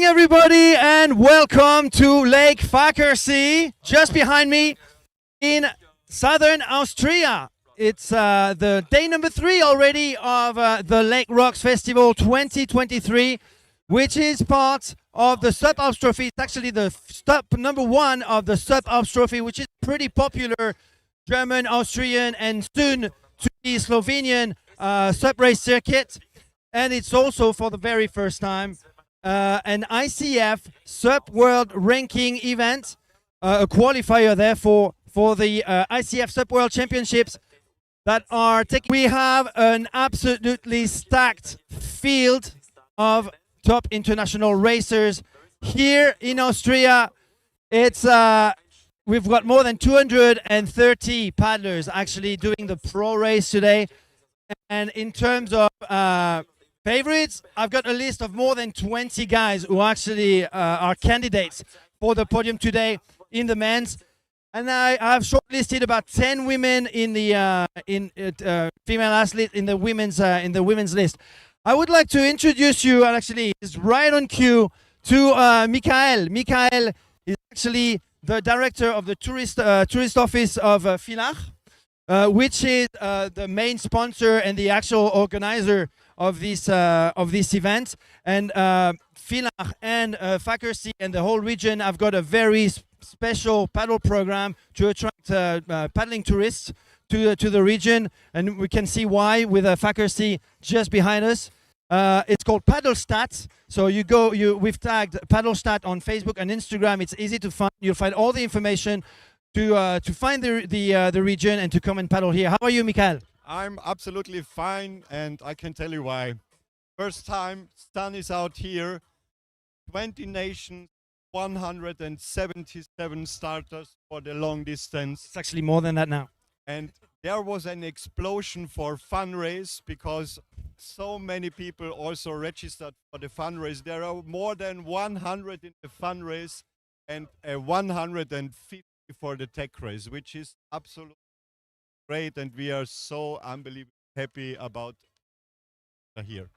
everybody, and welcome to Lake Fackersee, just behind me in southern Austria. It's the day number 3 already of the Lake Rocks Festival 2023, which is part of the SUP Alps Trophy. It's actually the stop number 1 of the SUP Alps Trophy, which is pretty popular German, Austrian, and soon to be Slovenian SUP race circuit. And it's also, for the very first time, an ICF SUP World Ranking event, a qualifier therefore for the ICF SUP World Championships that are taking. We have an absolutely stacked field of top international racers here in Austria. It's we've got more than 230 paddlers actually doing the pro race today, and in terms of favorites, I've got a list of more than 20 guys who actually are candidates for the podium today in the men's, and I've shortlisted about 10 women in the female athlete in the women's list. I would like to introduce you, and actually is right on cue, to Michael. Michael is actually the director of the tourist office of Villach, which is the main sponsor and the actual organizer of this event. And Villach and Fackersee and the whole region have got a very special paddle program to attract paddling tourists to the region, and we can see why with Fackersee just behind us. It's called Paddlestat. So we've tagged Paddlestat on Facebook and Instagram. It's easy to find. You'll find all the information to find the region and to come and paddle here. How are you, Michael? I'm absolutely fine, and I can tell you why. First time sun is out here, 20 nations, 177 starters for the long distance. It's actually more than that now. And there was an explosion for fun race because so many people also registered for the fun race. There are more than 100 in the fun race and 150 for the tech race, which is absolutely great, and we are so unbelievably happy about here.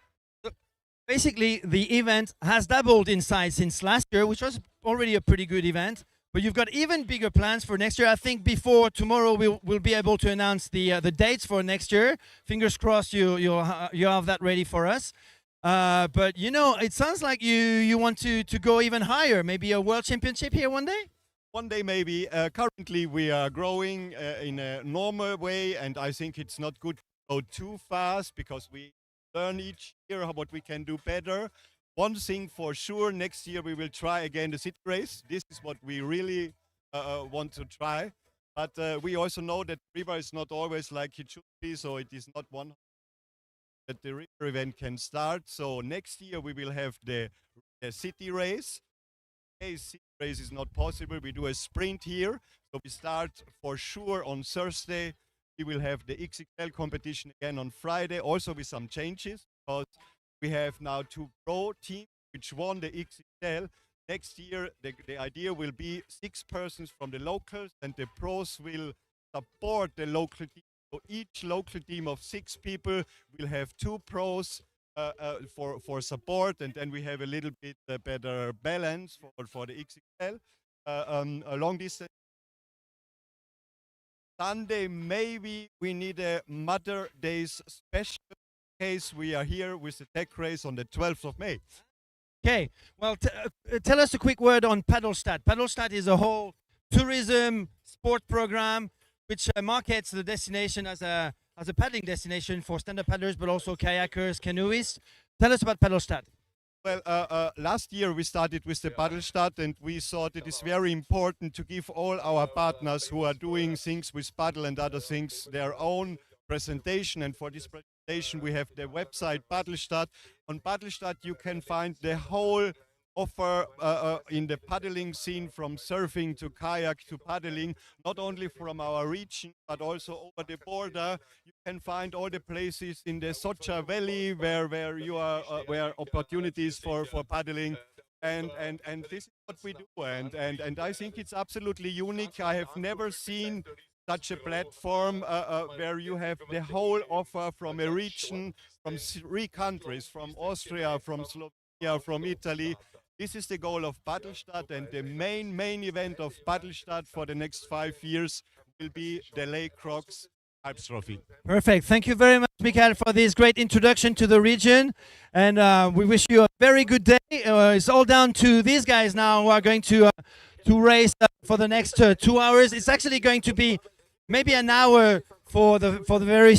Basically, the event has doubled in size since last year, which was already a pretty good event. But you've got even bigger plans for next year. I think before tomorrow we'll be able to announce the dates for next year. Fingers crossed you have that ready for us. But it sounds like you want to go even higher. Maybe a world championship here one day. One day maybe. Currently we are growing in a normal way, and I think it's not good to go too fast because we learn each year what we can do better. One thing for sure, next year we will try again the city race. This is what we really want to try. But we also know that river is not always like it should be, so it is not one that the river event can start. So next year we will have the city race. City race is not possible. We do a sprint here. So we start for sure on Thursday. We will have the XXL competition again on Friday, also with some changes, because we have now 2 pro teams which won the XXL. Next year, the idea will be 6 persons from the locals, and the pros will support the local team. So each local team of 6 people will have 2 pros for support, and then we have a little bit better balance for the XXL. A long distance. Sunday, maybe we need a Mother Days special case. We are here with the tech race on the 12th of May. Okay, well, tell us a quick word on Paddlestat. Paddlestat is a whole tourism sport program which markets the destination as a paddling destination for stand-up paddlers, but also kayakers, canoeists. Tell us about Paddlestat. Well, last year we started with the Paddlestat, and we thought it is very important to give all our partners who are doing things with paddle and other things their own presentation. And for this presentation we have the website Paddlestat. On Paddlestat you can find the whole offer in the paddling scene, from surfing to kayak to paddling, not only from our region but also over the border. You can find all the places in the Socha Valley where you are where opportunities for paddling, and this is what we do, and I think it's absolutely unique. I have never seen such a platform where you have the whole offer from a region, from 3 countries, from Austria, from Slovenia, from Italy, This is the goal of Bartelstadt, and the main event of Bartelstadt for the next 5 years will be the Lake Crocs Alps Trophy. Perfect. Thank you very much, Michael, for this great introduction to the region. And we wish you a very good day. It's all down to these guys now who are going to race for the next 2 hours. It's actually going to be maybe an hour for the very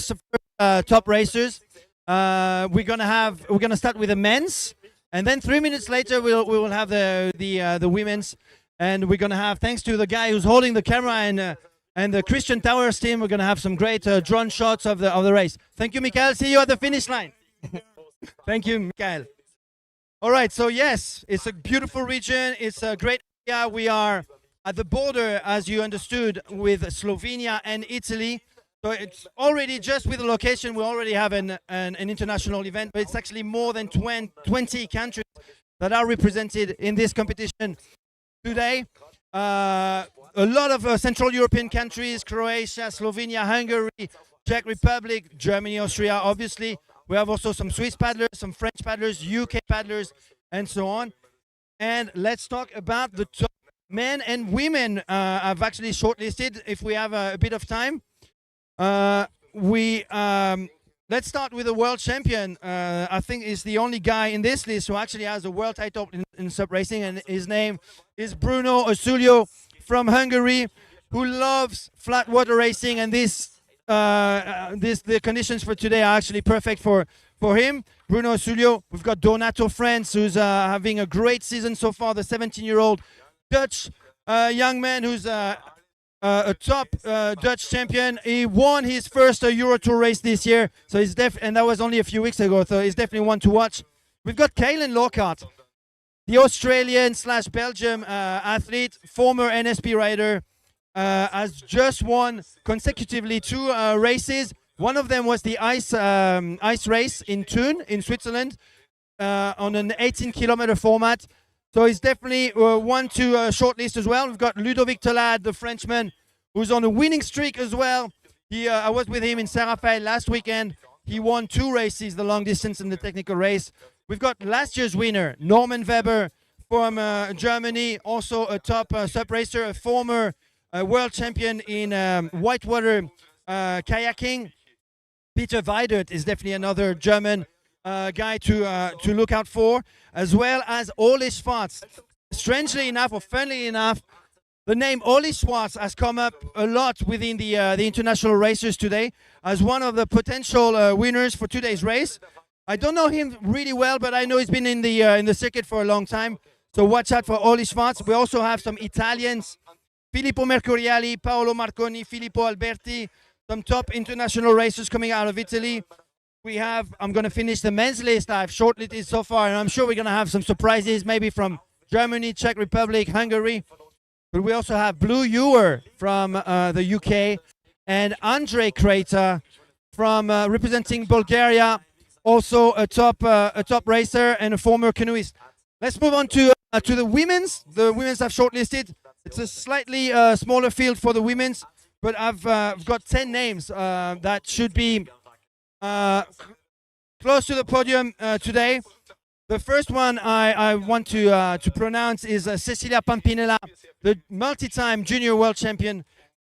top racers. We're gonna start with the men's, and then 3 minutes later we will have the women's, and we're gonna have, thanks to the guy who's holding the camera and the Christian Towers team, we're gonna have some great drone shots of the race. Thank you, Michael. See you at the finish line. Thank you, Michael. All right, so yes, it's a beautiful region. It's a great area. We are at the border, as you understood, with Slovenia and Italy. So it's already, just with the location, we already have an international event, but it's actually more than 20 countries that are represented in this competition today. A lot of Central European countries: Croatia, Slovenia, Hungary, Czech Republic, Germany, Austria, obviously. We have also some Swiss paddlers, some French paddlers, UK paddlers, and so on. And let's talk about the top men and women. I've actually shortlisted, if we have a bit of time. Let's start with the world champion. I think is the only guy in this list who actually has a world title in SUP racing, and his name is Bruno Osulio from Hungary, who loves flat water racing, and the conditions for today are actually perfect for him. Bruno Osulio. We've got Donato France, who's having a great season so far, the 17-year-old Dutch young man who's a top Dutch champion. He won his first Euro Tour race this year, so he's and that was only a few weeks ago, so he's definitely one to watch. We've got Kaylin Lockhart, the Australian/Belgium athlete, former NSP rider, has just won consecutively 2 races. One of them was the ice race in Thun in Switzerland on an 18-kilometer format. So he's definitely one to shortlist as well. We've got Ludovic Tolade, the Frenchman, who's on a winning streak as well. I was with him in Saint-Raphaël last weekend. He won 2 races, the long distance and the technical race. We've got last year's winner, Norman Weber from Germany, also a top SUP racer, a former world champion in whitewater kayaking. Peter Weidert is definitely another German guy to look out for, as well as Ole Schwarz. Strangely enough, or funnily enough, the name Ole Schwarz has come up a lot within the international racers today as one of the potential winners for today's race. I don't know him really well, but I know he's been in the circuit for a long time. So watch out for Ole Schwarz. We also have some Italians: Filippo Mercuriali, Paolo Marconi, Filippo Alberti, some top international racers coming out of Italy. We have, I'm going to finish the men's list I've shortlisted so far, and I'm sure we're going to have some surprises, maybe from Germany, Czech Republic, Hungary. But we also have Blue Ewer from the UK, and Andrei Krejta from representing Bulgaria, also a top racer and a former canoeist. Let's move on to the women's. The women's I've shortlisted. It's a slightly smaller field for the women's, but I've got 10 names that should be close to the podium today. The first one I want to pronounce is Cecilia Pampinella, the multi-time junior world champion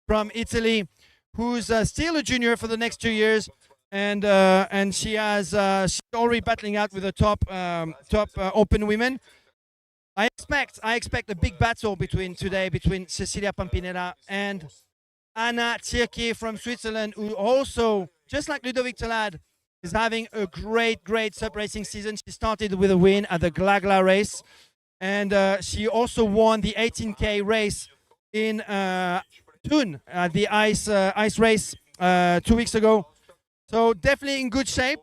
from Italy, who's still a junior for the next 2 years, and she's already battling out with the top open women. I expect a big battle between Cecilia Pampinella and Anna Tierke from Switzerland, who also, just like Ludovic Tolade, is having a great SUP racing season. She started with a win at the Glagla race, and she also won the 18K race in Thun, the ice race 2 weeks ago. So definitely in good shape.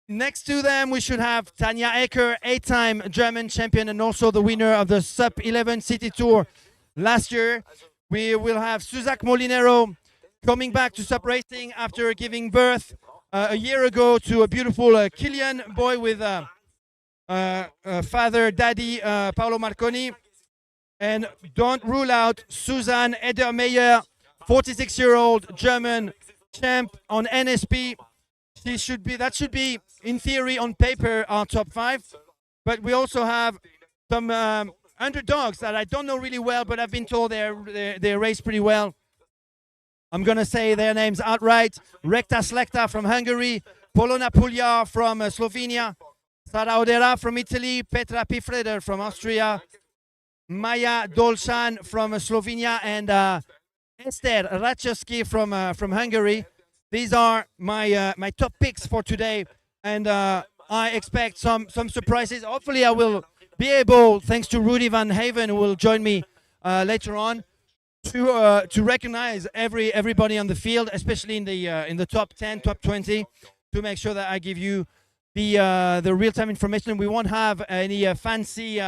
Next to them, we should have Tanja Ecker, 8-time German champion and also the winner of the SUP 11 City Tour last year. We will have Suzak Molinero coming back to SUP racing after giving birth a year ago to a beautiful Kilian boy with father, daddy, Paolo Marconi. And don't rule out Susanne Edermeyer, 46-year-old German champ on NSP. That should be, in theory, on paper, our top 5. but we also have some underdogs that I don't know really well, but I've been told they race pretty well. I'm going to say their names outright. Recta Selecta from Hungary, Polona Puglia from Slovenia, Sara Odera from Italy, Petra Pifreder from Austria, Maja Dolshan from Slovenia, and Esther Rachevsky from Hungary. These are my top picks for today, and I expect some surprises. Hopefully I will be able, thanks to Rudy Van Haven, who will join me later on, to recognize everybody on the field, especially in the top 10, top 20, to make sure that I give you the real-time information. We won't have any fancy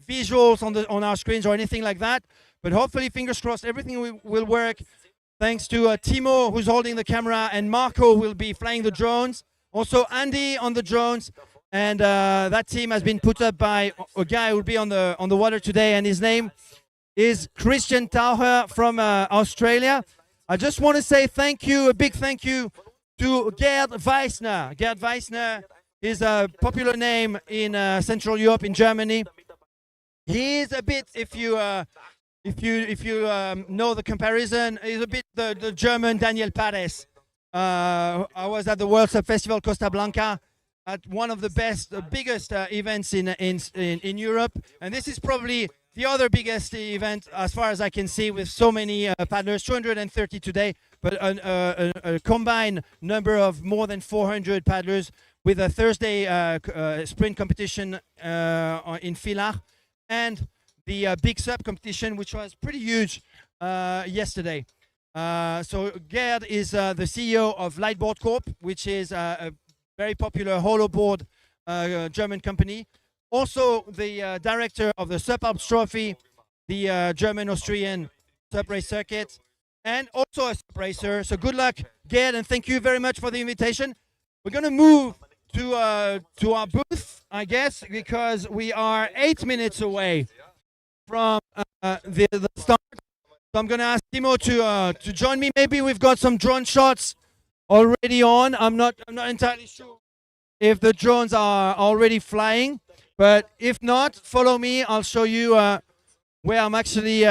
visuals on our screens or anything like that, but hopefully, fingers crossed, everything will work. Thanks to Timo, who's holding the camera, and Marco will be flying the drones. Also, Andy on the drones, and that team has been put up by a guy who will be on the water today, and his name is Christian Taucher from Australia. I just want to say thank you, a big thank you to Gerd Weissner. Gerd Weissner is a popular name in Central Europe, in Germany. He is a bit, if you know the comparison, he's a bit the German Daniel Pares. I was at the World Sup Festival Costa Blanca at one of the biggest events in Europe, and this is probably the other biggest event as far as I can see, with so many paddlers, 230 today, but a combined number of more than 400 paddlers, with a Thursday sprint competition in Villach, and the big SUP competition, which was pretty huge yesterday. So Gerd is the CEO of Lightboard Corp, which is a very popular hollowboard German company. Also the director of the SUP Alps Trophy, the German-Austrian SUP race circuit, and also a SUP racer. So good luck, Gerd, and thank you very much for the invitation. We're going to move to our booth, I guess, because we are 8 minutes away from the start. So I'm going to ask Timo to join me. Maybe we've got some drone shots already on. I'm not entirely sure if the drones are already flying, but if not, follow me. I'll show you where I'm actually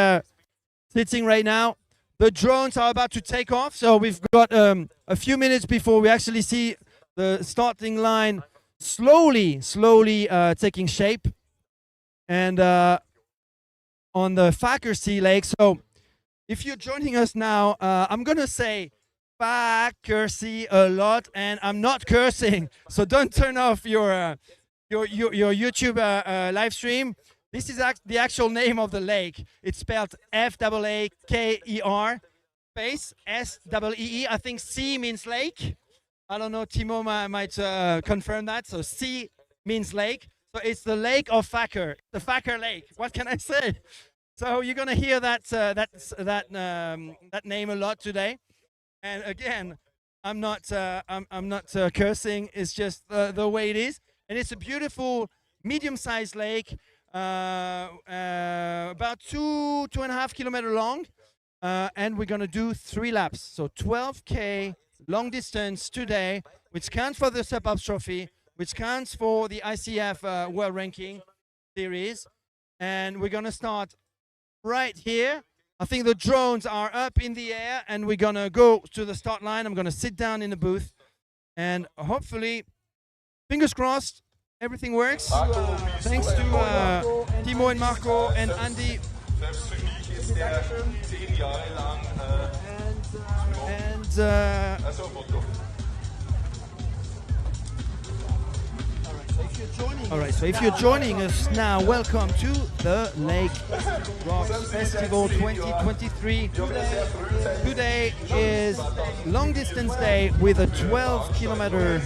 sitting right now. The drones are about to take off, so we've got a few minutes before we actually see the starting line slowly taking shape, and on the Fackersee Lake. So if you're joining us now, I'm gonna say Fackersee a lot, and I'm not cursing, so don't turn off your YouTube live stream. This is the actual name of the lake. It's spelled F-A-A-K-E-R space S-E-E. I think C means lake. I don't know, Timo might confirm that. So C means lake. So it's the Lake of Facker, the Facker Lake. What can I say? So you're gonna hear that name a lot today. And again, I'm not cursing. It's just the way it is. And it's a beautiful medium-sized lake, about 2.5 kilometers long, and we're gonna do 3 laps. So 12K long distance today, which counts for the SUP Alps Trophy, which counts for the ICF World Ranking Series, and we're gonna start right here. I think the drones are up in the air, and we're gonna go to the start line. I'm gonna sit down in the booth, and hopefully, fingers crossed, everything works. Thanks to Timo and Marco and Andy. Alright, so if you're joining us now, welcome to the Lake Rocks Festival 2023. Today is long distance day with a 12-kilometer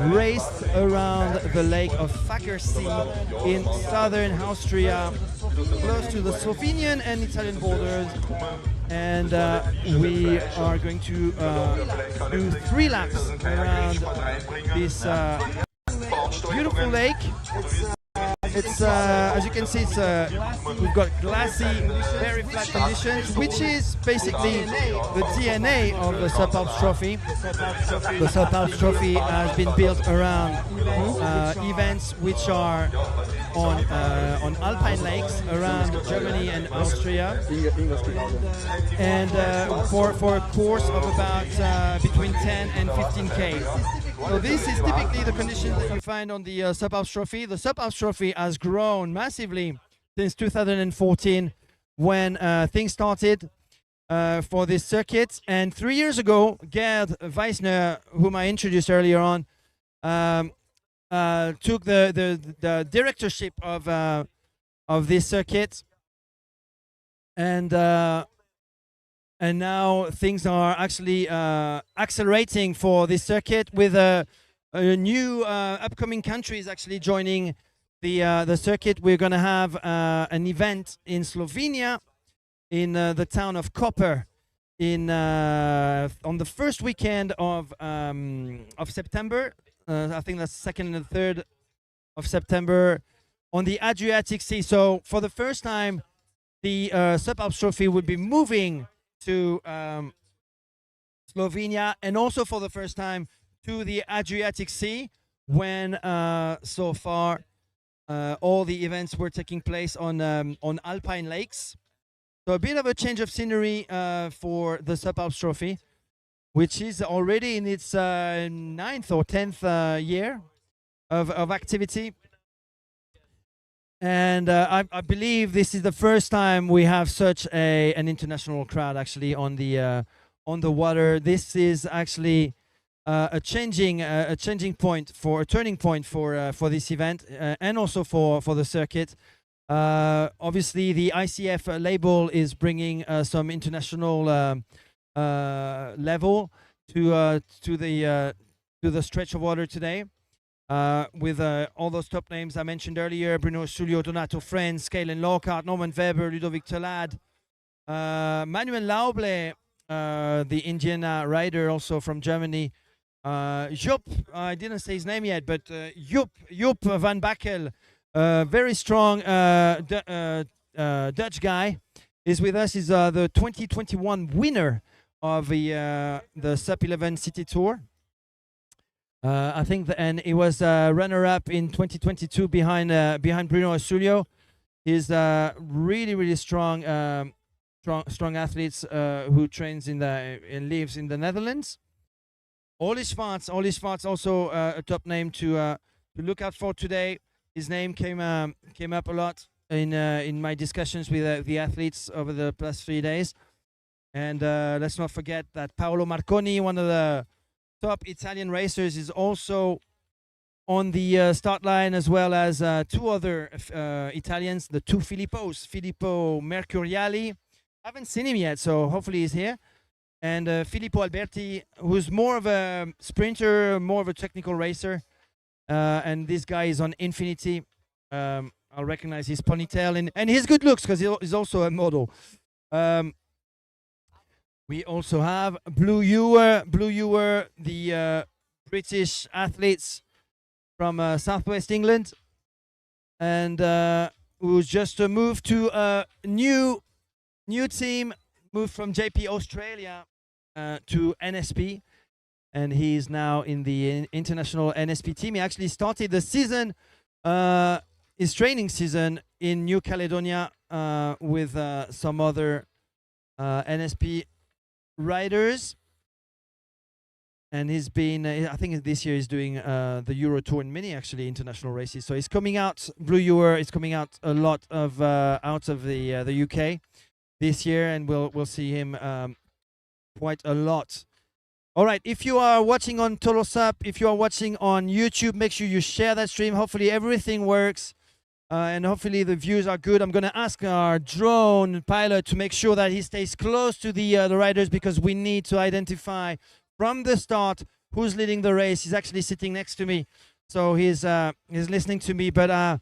race around the lake of Fackersee in southern Austria, close to the Slovenian and Italian borders. And we are going to do 3 laps around this beautiful lake. It's as you can see, it's we've got glassy, very flat conditions, which is basically the DNA of the SUP Alps Trophy. The SUP Alps Trophy has been built around events which are on alpine lakes around Germany and Austria, and for a course of about between 10 and 15k. So this is typically the conditions that you find on the SUP Alps Trophy. The SUP Alps Trophy has grown massively since 2014 when things started for this circuit. And 3 years ago, Gerd Weissner, whom I introduced earlier on, took the directorship of this circuit, and now things are actually accelerating for this circuit with a new upcoming countries actually joining the circuit. We're going to have an event in Slovenia in the town of Koper on the first weekend of September. I think that's 2nd and 3rd of September on the Adriatic Sea. So for the first time, the SUP Alps Trophy will be moving to Slovenia, and also for the first time to the Adriatic Sea, when so far all the events were taking place on alpine lakes. So a bit of a change of scenery for the SUP Alps Trophy, which is already in its 9th or 10th year of activity. And I believe this is the first time we have such an international crowd actually on the water. This is actually a turning point for this event and also for the circuit. Obviously, the ICF label is bringing some international level to the stretch of water today. With all those top names I mentioned earlier: Bruno Sulio, Donato Frenz, Scalen Lockhart, Norman Weber, Ludovic Telad, Manuel Lauble, the Indian rider also from Germany, Joop, I didn't say his name yet, but Joop van Bakkel, very strong Dutch guy, is with us. He's the 2021 winner of the SUP 11 City Tour. I think, and he was runner-up in 2022 behind Bruno Sulio. He's really strong athletes who trains and lives in the Netherlands. Oli Schwartz also a top name to look out for today. His name came up a lot in my discussions with the athletes over the past 3 days. And let's not forget that Paolo Marconi, one of the top Italian racers, is also on the start line, as well as two other Italians, the two Filippos, Filippo Mercuriali. I haven't seen him yet, so hopefully he's here. And Filippo Alberti, who's more of a sprinter, more of a technical racer. And this guy is on Infinity. I'll recognize his ponytail and his good looks, because he's also a model. We also have Blue Ewer, the British athletes from Southwest England, and who's just moved to a new team, moved from JP Australia to NSP, and he's now in the international NSP team. He actually started the season, his training season, in New Caledonia with some other NSP riders, and he's been I think this year he's doing the Euro Tour and many actually international races. So he's coming out, Blue Ewer is coming out a lot of out of the UK this year, and we'll see him quite a lot. All right, if you are watching on Total SUP, if you are watching on YouTube, make sure you share that stream. Hopefully everything works. And hopefully the views are good. I'm going to ask our drone pilot to make sure that he stays close to the riders, because we need to identify from the start who's leading the race. He's actually sitting next to me, so he's listening to me. But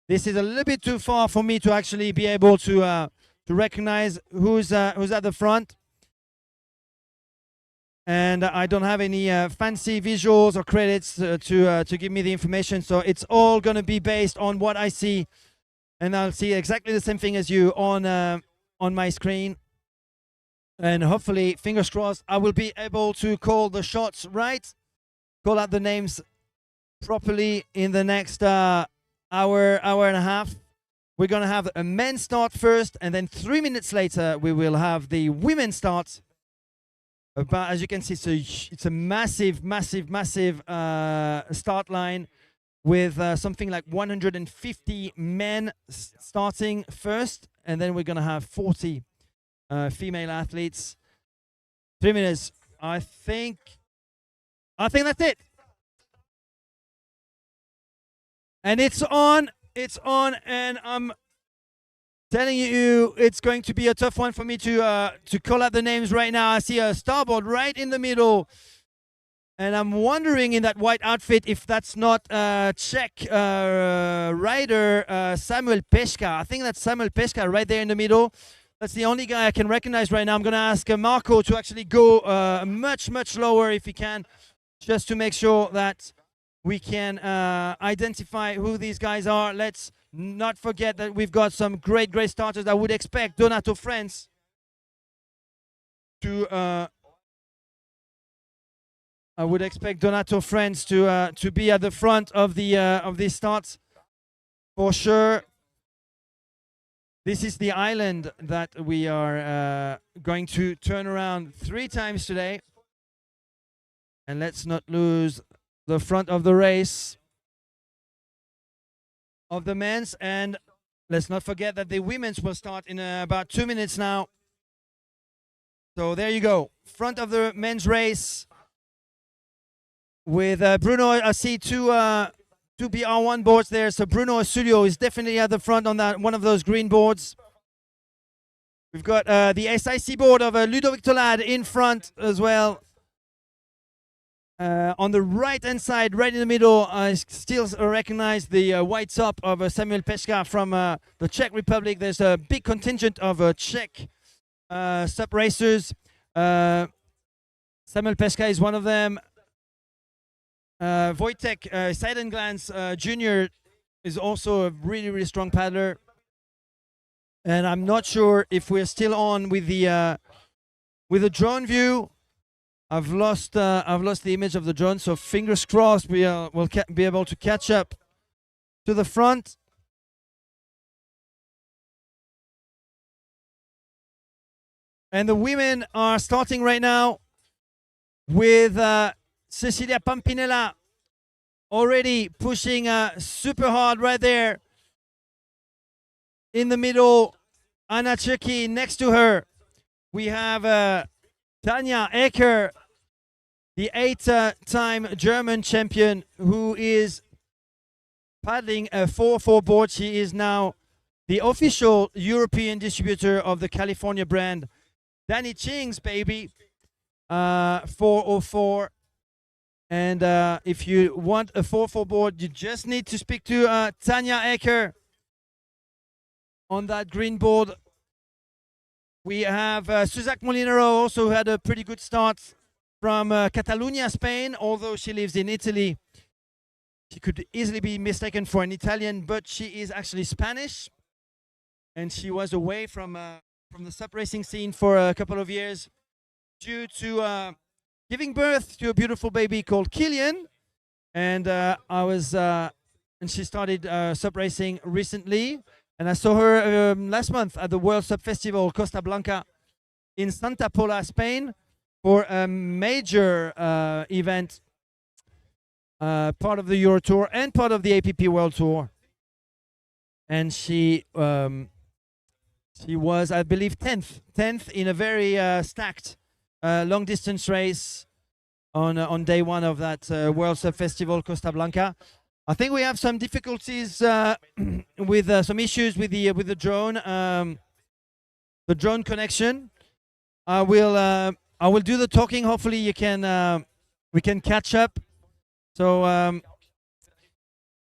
this is a little bit too far for me to actually be able to recognize who's at the front. and I don't have any fancy visuals or credits to give me the information. So it's all going to be based on what I see, and I'll see exactly the same thing as you on my screen. And hopefully, fingers crossed, I will be able to call the shots right, call out the names properly in the next hour and a half. We're going to have a men's start first, and then 3 minutes later, we will have the women's start. But as you can see, it's a massive start line with something like 150 men starting first, and then we're going to have 40 female athletes. 3 minutes. I think that's it. And it's on, and I'm telling you, it's going to be a tough one for me to call out the names right now. I see a starboard right in the middle, and I'm wondering in that white outfit if that's not Czech rider Samuel Peška. I think that's Samuel Peška right there in the middle. That's the only guy I can recognize right now. I'm going to ask Marco to actually go much lower if he can, just to make sure that we can identify who these guys are. Let's not forget that we've got some great starters. I would expect Donato France to be at the front of this start for sure. This is the island that we are going to turn around 3 times today, and let's not lose the front of the race of the men's, and let's not forget that the women's will start in about 2 minutes now. So there you go, front of the men's race with Bruno. I see two BR1 boards there, so Bruno Osulio is definitely at the front on that one of those green boards. We've got the SIC board of Ludovic Tolad in front as well. On the right-hand side, right in the middle, I still recognize the white top of Samuel Peška from the Czech Republic. There's a big contingent of Czech SUP racers. Samuel Peška is one of them. Wojtek Seidenglans Jr. is also a really strong paddler. And I'm not sure if we're still on with the drone view. I've lost the image of the drone, so fingers crossed we will be able to catch up to the front. And the women are starting right now with Cecilia Pampinella already pushing super hard right there. In the middle, Anna Czerky next to her. We have Tanja Ecker, the 8-time German champion, who is paddling a 4-4 board. She is now the official European distributor of the California brand. Danny Ching's baby, 404. And if you want a 4-4 board, you just need to speak to Tanja Ecker on that green board. We have Suzac Molinaro, also had a pretty good start from Catalonia, Spain, although she lives in Italy. She could easily be mistaken for an Italian, but she is actually Spanish. And she was away from the SUP racing scene for a couple of years due to giving birth to a beautiful baby called Killian. And and she started SUP racing recently. And I saw her last month at the World SUP Festival Costa Blanca in Santa Pola, Spain, for a major event, part of the Euro Tour and part of the APP World Tour. And she was, I believe, 10th in a very stacked long distance race on day one of that World SUP Festival Costa Blanca. I think we have some difficulties with some issues with the drone connection. I will do the talking. Hopefully we can catch up. So I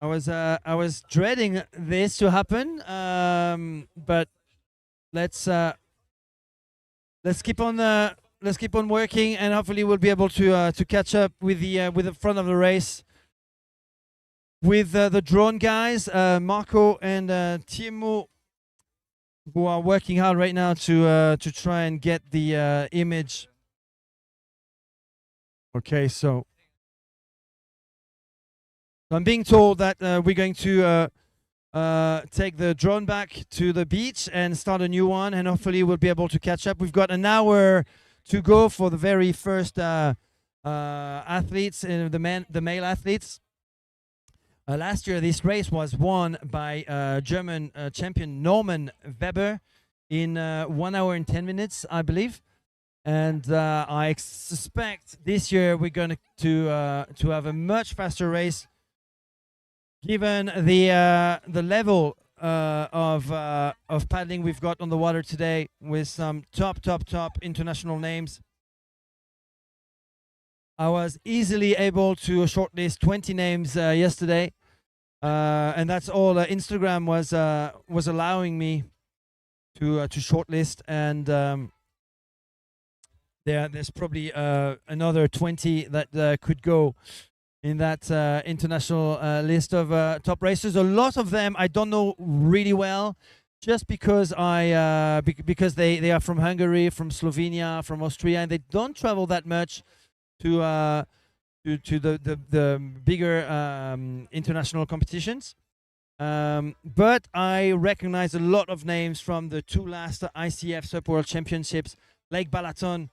was dreading this to happen, but let's keep on let's keep on working, and hopefully we'll be able to catch up with the front of the race with the drone guys, Marco and Timo, who are working hard right now to try and get the image. Okay, so I'm being told that we're going to take the drone back to the beach and start a new one, and hopefully we'll be able to catch up. We've got an hour to go for the very first athletes, the male athletes. Last year, this race was won by German champion Norman Weber in 1 hour and 10 minutes, I believe. And I suspect this year we're going to have a much faster race, given the level of paddling we've got on the water today, with some top international names. I was easily able to shortlist 20 names yesterday, and that's all Instagram was allowing me to shortlist, and there's probably another 20 that could go in that international list of top racers. A lot of them I don't know really well, just because because they are from Hungary, from Slovenia, from Austria, and they don't travel that much to the bigger international competitions. But I recognize a lot of names from the two last ICF SUP World Championships, Lake Balaton,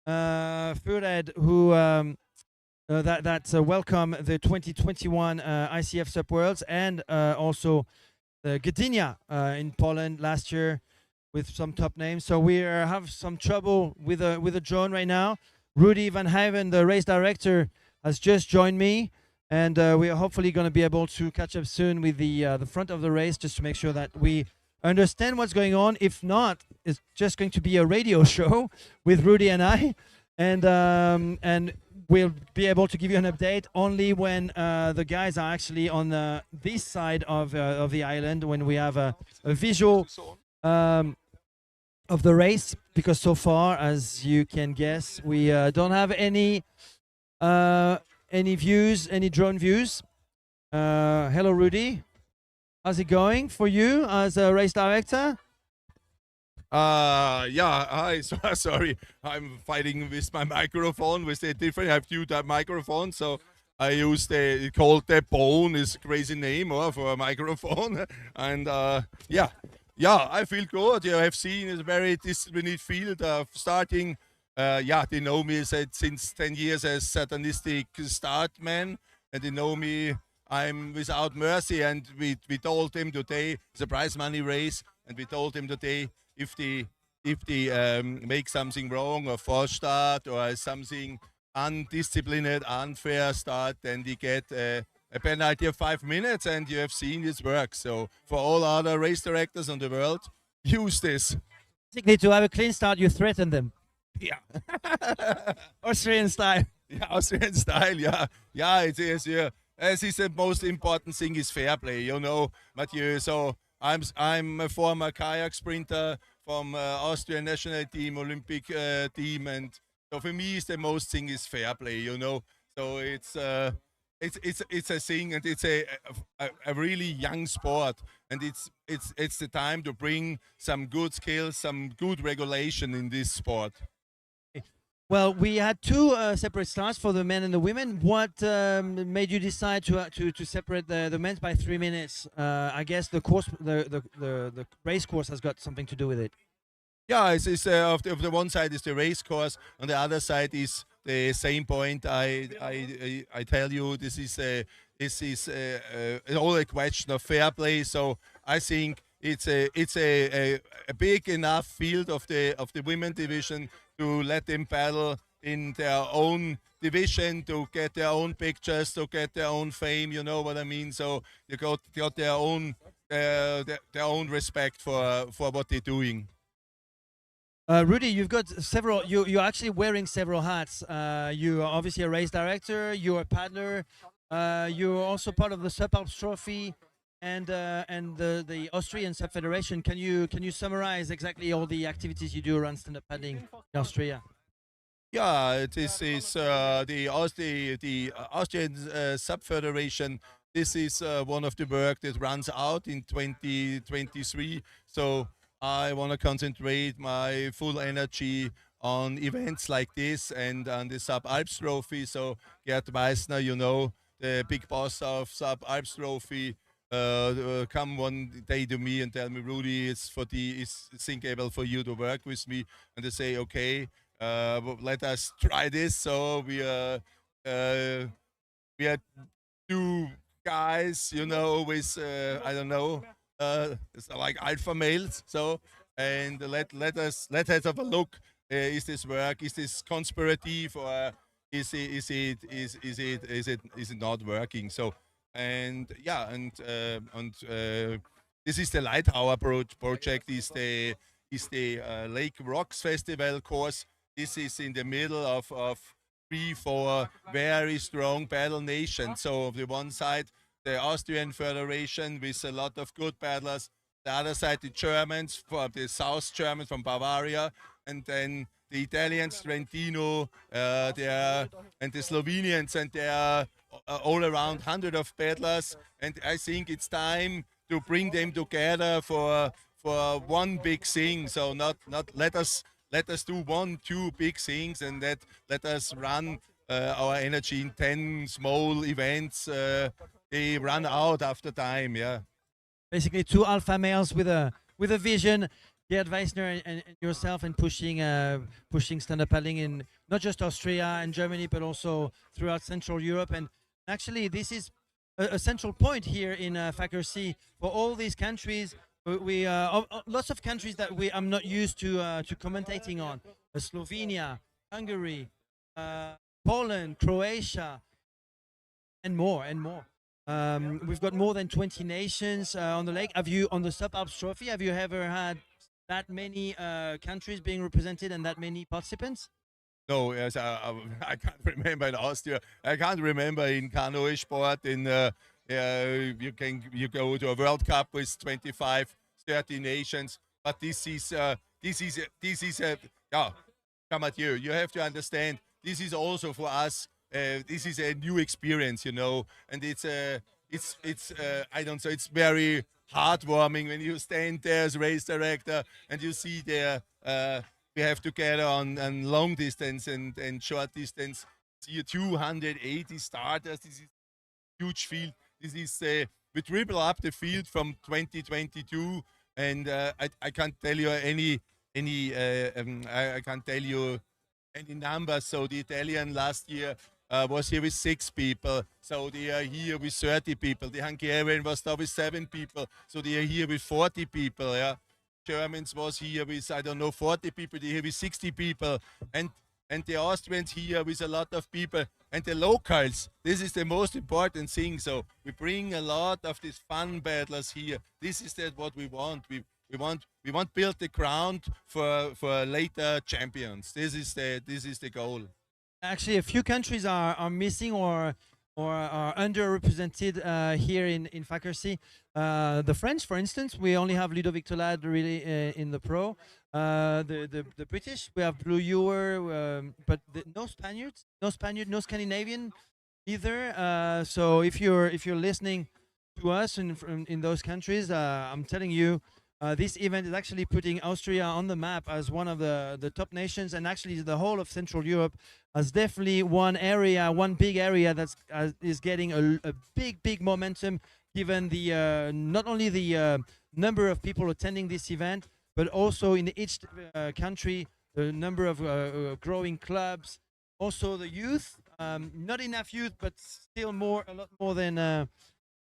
Fured, who welcome the 2021 ICF SUP Worlds, and also Gdynia in Poland last year, with some top names. So we have some trouble with a drone right now. Rudy Van Haven, the race director, has just joined me, and we are hopefully going to be able to catch up soon with the front of the race, just to make sure that we understand what's going on. If not, it's just going to be a radio show with Rudy and I, and we'll be able to give you an update only when the guys are actually on this side of the island, when we have a visual of the race, because so far, as you can guess, we don't have any views, any drone views. Hello, Rudy. How's it going for you as a race director? Yeah, hi. Sorry, I'm fighting with my microphone with a different. I have two type microphones, so I use called the Bone, is a crazy name for a microphone, and yeah, I feel good. You have seen it's a very disciplined field of starting. They know me since 10 years as satanistic start man, and they know me. I'm without mercy, and we told him today it's a prize money race, and we told him today if they make something wrong or false start or something undisciplined, unfair start, then they get a penalty of 5 minutes, and you have seen this work. So for all other race directors in the world, use this. Basically, to have a clean start, you threaten them. Yeah. Austrian style. Yeah, Austrian style, yeah. Yeah, it is, yeah. As is the most important thing is fair play, you know, Mathieu. So I'm a former kayak sprinter from Austrian national team, Olympic team, and so for me, it's the most thing is fair play, you know. So it's a thing, and it's a really young sport, and it's the time to bring some good skills, some good regulation in this sport. Well, we had two separate starts for the men and the women. What made you decide to separate the men's by 3 minutes? I guess the course, the race course, has got something to do with it. Yeah, it's of the one side is the race course, on the other side is the same point. I tell you, this is all a question of fair play. So I think it's a big enough field of the women division to let them paddle in their own division, to get their own pictures, to get their own fame. You know what I mean? So you got their own respect for what they're doing. Rudy, you've got several. You're actually wearing several hats. You are obviously a race director. You're a paddler. You're also part of the SUP Alps Trophy and the Austrian SUP Federation. Can you summarize exactly all the activities you do around stand-up paddling in Austria? Yeah, this is the Austrian Sub Federation. This is one of the work that runs out in 2023. So I want to concentrate my full energy on events like this and on the Sub Alps Trophy. So Gerd Meissner, you know, the big boss of Sub Alps Trophy, come one day to me and tell me, Rudy, it's thinkable for you to work with me, and they say, okay, let us try this. So uh, we are two guys, you know, with I don't know, it's like alpha males. So and let us have a look. Is this work? Is this conspirative, or is it not working? So and yeah, and this is the Light Hour project. Is the Lake Rocks Festival course. This is in the middle of 3, 4 very strong paddle nations. So on the one side, the Austrian Federation with a lot of good paddlers. The other side, the Germans, from the South Germans from Bavaria, and then the Italians, Trentino, and the Slovenians, and there are all around 100 of paddlers. And I think it's time to bring them together for one big thing. So not let us do 1, 2 big things, and let us run our energy in 10 small events. They run out after time. Yeah. Basically, two alpha males with a vision. Gerd Weissner and yourself, and pushing stand-up paddling in not just Austria and Germany, but also throughout Central Europe. And actually, this is a central point here in Fackersee for all these countries. Lots of countries that I'm not used to commentating on: Slovenia, Hungary, Poland, Croatia, and more and more. We've got more than 20 nations on the lake. Have you, on the SUP Alps Trophy, have you ever had that many countries being represented and that many participants? No, yes, I can't remember in Austria. I can't remember in canoe sport. You go to a World Cup with 25, 30 nations. But this is yeah. Come at you. You have to understand. This is also for us. This is a new experience, you know, and it's I don't know. It's very heartwarming when you stand there as race director and you see there. We have together on long distance and short distance. See 280 starters. This is huge field. This is we triple up the field from 2022, and I can't tell you I can't tell you any numbers. So the Italian last year was here with 6 people. So they are here with 30 people. The Hungarian was now with 7 people. So they are here with 40 people. Yeah. Germans was here with, I don't know, 40 people. They're here with 60 people. And the Austrians here with a lot of people. And the locals, this is the most important thing. So we bring a lot of these fun battlers here. This is what we want. We want to build the ground for later champions. This is the goal. Actually, a few countries are missing or are underrepresented here in Fackersee. The French, for instance, we only have Ludovic Tolade really in the pro. The British, we have Blue Ewer, but no Spaniards, no Scandinavian either. So if you're listening to us in those countries, I'm telling you, this event is actually putting Austria on the map as one of the top nations, and actually the whole of Central Europe as definitely one big area that's is getting a big momentum, given the not only the number of people attending this event, but also in each country the number of growing clubs, also the youth. Not enough youth, but still a lot more than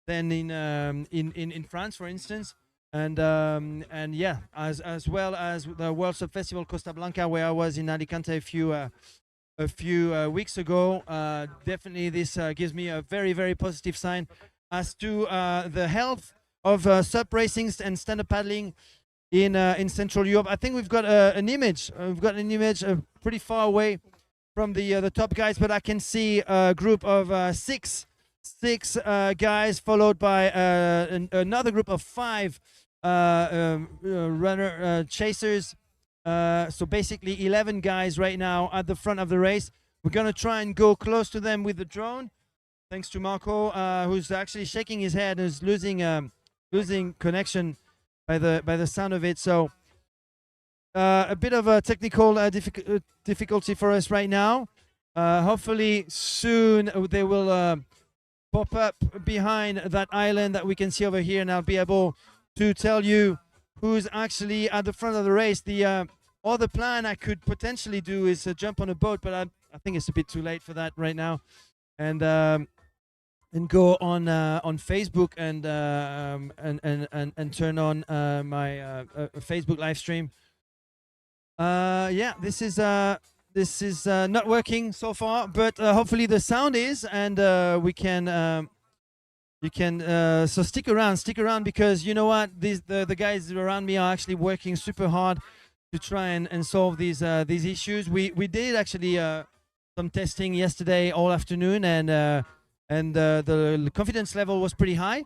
in France, for instance. And yeah, as well as the World Sub Festival Costa Blanca, where I was in Alicante a few weeks ago. Definitely, this gives me a very positive sign as to the health of SUP racing and stand-up paddling in Central Europe. I think we've got an image. We've got an image pretty far away from the top guys, but I can see a group of six guys, followed by another group of 5 chasers, So basically 11 guys right now at the front of the race. We're gonna try and go close to them with the drone. Thanks to Marco, who's actually shaking his head and is losing connection by the sound of it. So a bit of a technical difficulty for us right now. Hopefully soon they will pop up behind that island that we can see over here, and I'll be able to tell you who's actually at the front of the race. The other plan I could potentially do is jump on a boat, but I think it's a bit too late for that right now, and go on Facebook and turn on my Facebook live stream. Yeah, this is not working so far, but hopefully the sound is, and we can. You can so stick around, because you know what, the guys around me are actually working super hard to try and solve these issues. We did actually some testing yesterday all afternoon, and the confidence level was pretty high.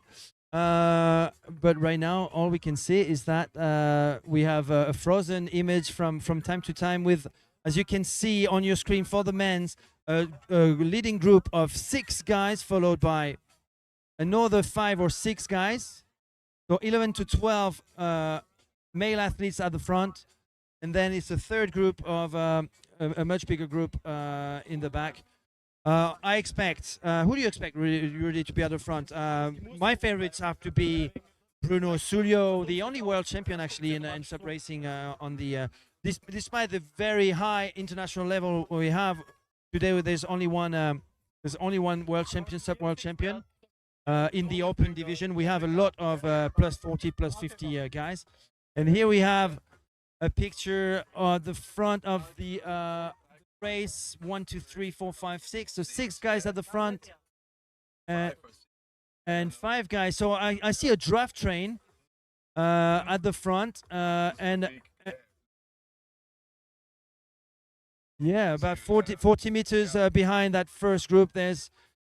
But right now, all we can see is that we have a frozen image from time to time with, as you can see on your screen for the men's, a leading group of 6 guys, followed by another 5 or 6 guys. So 11 to 12 male athletes at the front. And then it's a third group of a much bigger group in the back. I expect, who do you expect, Rudy, to be at the front? My favorites have to be Bruno Sulio, the only world champion actually in SUP racing on the, despite the very high international level we have today. There's only one world champion, SUP world champion. In the open division, we have a lot of plus 40, plus 50 guys. And here we have a picture at the front of the race. 1, 2, 3, 4, 5, 6. So 6 guys at the front and 5 guys. So I see a draft train at the front, and yeah, about 40 meters behind that first group, there's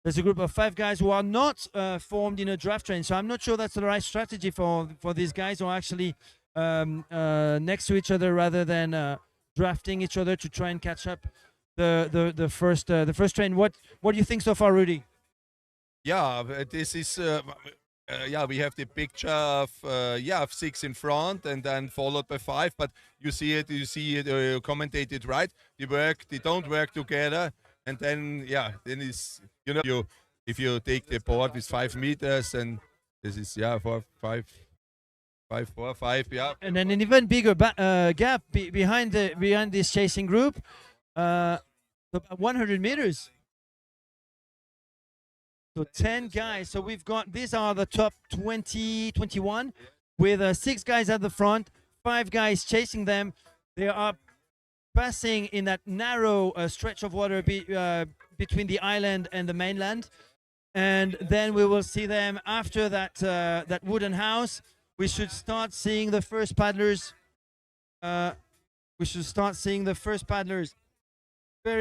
a group of 5 guys who are not formed in a draft train. So I'm not sure that's the right strategy for these guys, who are actually next to each other rather than drafting each other to try and catch up the first train. What do you think so far, Rudy? Yeah, this is yeah, we have the picture of of 6 in front and then followed by 5. But you see it commentated, right? They don't work together, and then then is, if you take the board with 5 meters, and this is 4, 5, 5, 4, 5, yeah. And then an even bigger gap behind this chasing group, about 100 meters. So 10 guys. So we've got, these are the top 20, 21, with 6 guys at the front, 5 guys chasing them. They are passing in that narrow stretch of water between the island and the mainland. And then we will see them after that wooden house. We should start seeing the first paddlers. Very,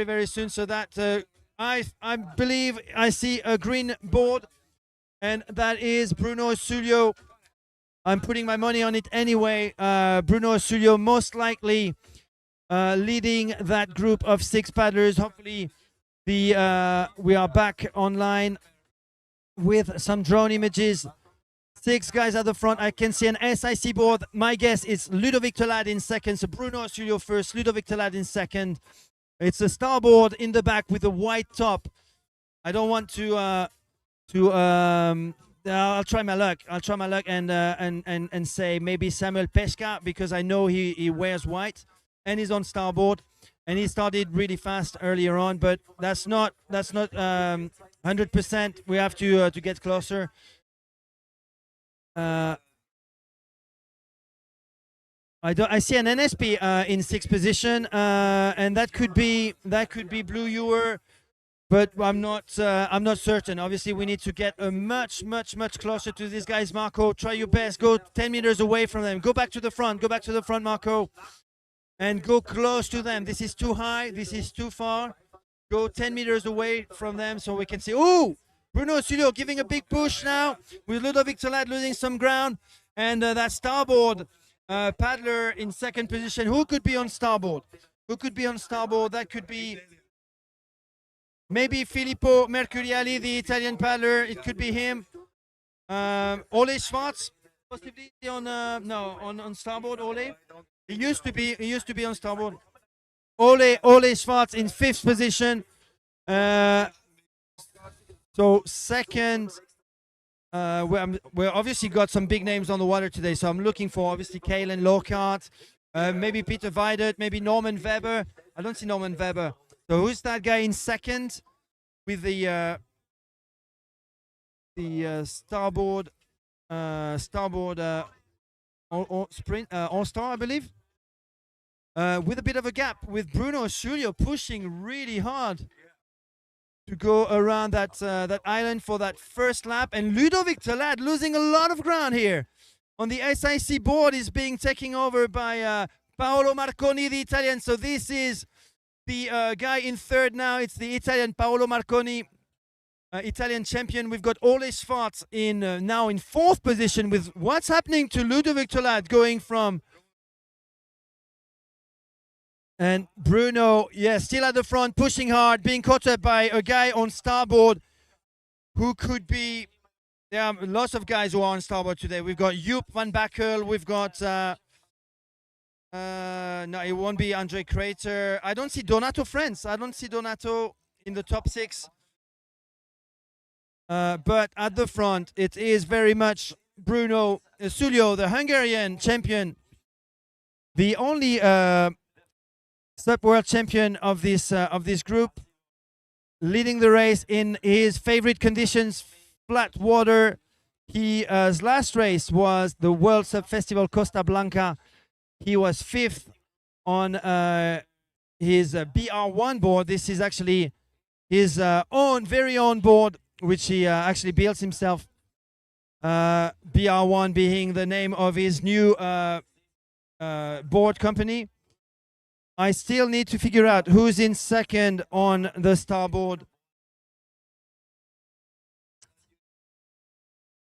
very soon. So that I believe I see a green board, and that is Bruno Sulio. I'm putting my money on it anyway. Bruno Sulio most likely leading that group of 6 paddlers. Hopefully we are back online with some drone images. 6 guys at the front. I can see an SIC board. My guess is Ludovic Tolad in second. So Bruno Sulio first, Ludovic Tolad in second. It's a starboard in the back with a white top. I don't want to I'll try my luck and say maybe Samuel Pesca, because I know he wears white and he's on starboard, and he started really fast earlier on, but that's not 100%. We have to get closer. I see an NSP in 6th position, and that could be Blue Ewer, but I'm not certain. Obviously, we need to get much closer to these guys. Marco, try your best. Go 10 meters away from them. Go back to the front. Go back to the front, Marco, and go close to them. This is too high. This is too far. Go 10 meters away from them so we can see. Ooh, Bruno Sulio giving a big push now with Ludovic Tolad losing some ground, and that starboard paddler in second position. Who could be on starboard? Who could be on starboard? That could be maybe Filippo Mercuriali, the Italian paddler. It could be him. Ole Schwartz, possibly on no on starboard. Ole. He used to be on starboard. Ole Schwartz in fifth position. So second. We're obviously got some big names on the water today, so I'm looking for obviously Kalen Lockhart, maybe Peter Weidert, maybe Norman Weber. I don't see Norman Weber. So who's that guy in second with the starboard sprint all-star, I believe, with a bit of a gap with Bruno Schulio pushing really hard to go around that island for that first lap, and Ludovic Talad losing a lot of ground here on the SIC board is being taken over by Paolo Marconi, the Italian. So this is the guy in third now. It's the Italian Paolo Marconi, Italian champion. We've got Ole Schwartz in now in fourth position. With what's happening to Ludovic Talad going from and Bruno, yeah, still at the front, pushing hard, being caught up by a guy on starboard who could be. There are lots of guys who are on starboard today. We've got Joop van Bakkel. We've got no, it won't be Andre Crater. I don't see Donato Friends. I don't see Donato in the top six. But at the front, it is very much Bruno Sulio, the Hungarian champion, the only SUP World Champion of this group, leading the race in his favorite conditions, flat water. His last race was the World SUP Festival Costa Blanca. He was fifth on his BR1 board. This is actually his very own board, which he actually built himself. BR1 being the name of his new board company. I still need to figure out who's in second on the starboard.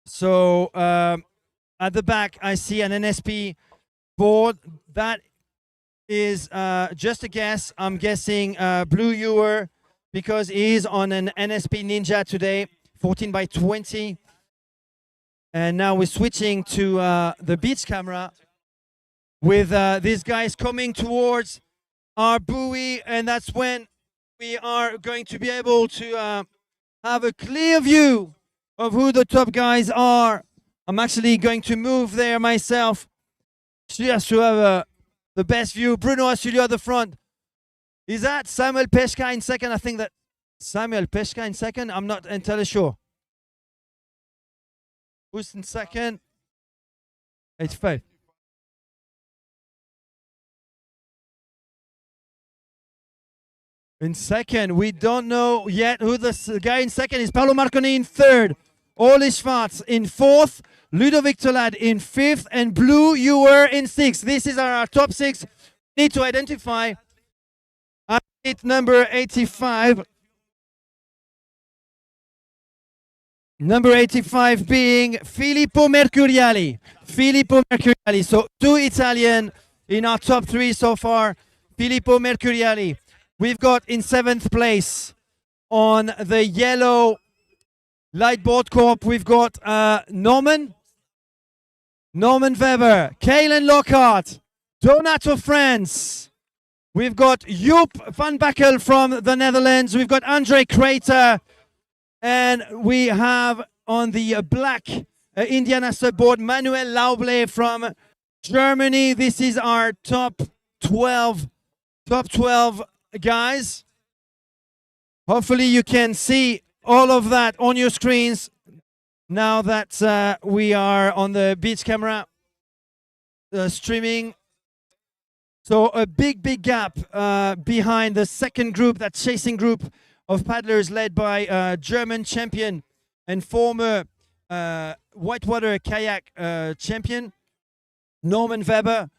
So at the back, I see an NSP board. That is just a guess. I'm guessing Blue Ewer, because he is on an NSP Ninja today, 14 by 20. And now we're switching to the beach camera with these guys coming towards our buoy, and that's when we are going to be able to have a clear view of who the top guys are. I'm actually going to move there myself just to have the best view. Bruno Assulio at the front. Is that Samuel Peshka in second? I think that Samuel Peshka in second. I'm not entirely sure. Who's in second? 85. In second, we don't know yet who the guy in second is. Paolo Marconi in third. Ole Schwartz in fourth. Ludovic Talad in fifth. And Blue Ewer in sixth. This is our top six. Need to identify athlete number 85. Number 85 being Filippo Mercuriali. Filippo Mercuriali. So two Italian in our top three so far. Filippo Mercuriali. We've got in seventh place on the yellow light board corp. We've got Norman Weber, Kalen Lockhart, Donato Frans. We've got Joop van Bakkel from the Netherlands. We've got Andre Crater. And we have on the black Indiana subboard Manuel Lauble from Germany. This is our top 12 guys. Hopefully you can see all of that on your screens now that we are on the beach camera streaming. So a big gap behind the second group, that chasing group of paddlers led by German champion and former whitewater kayak champion Norman Weber.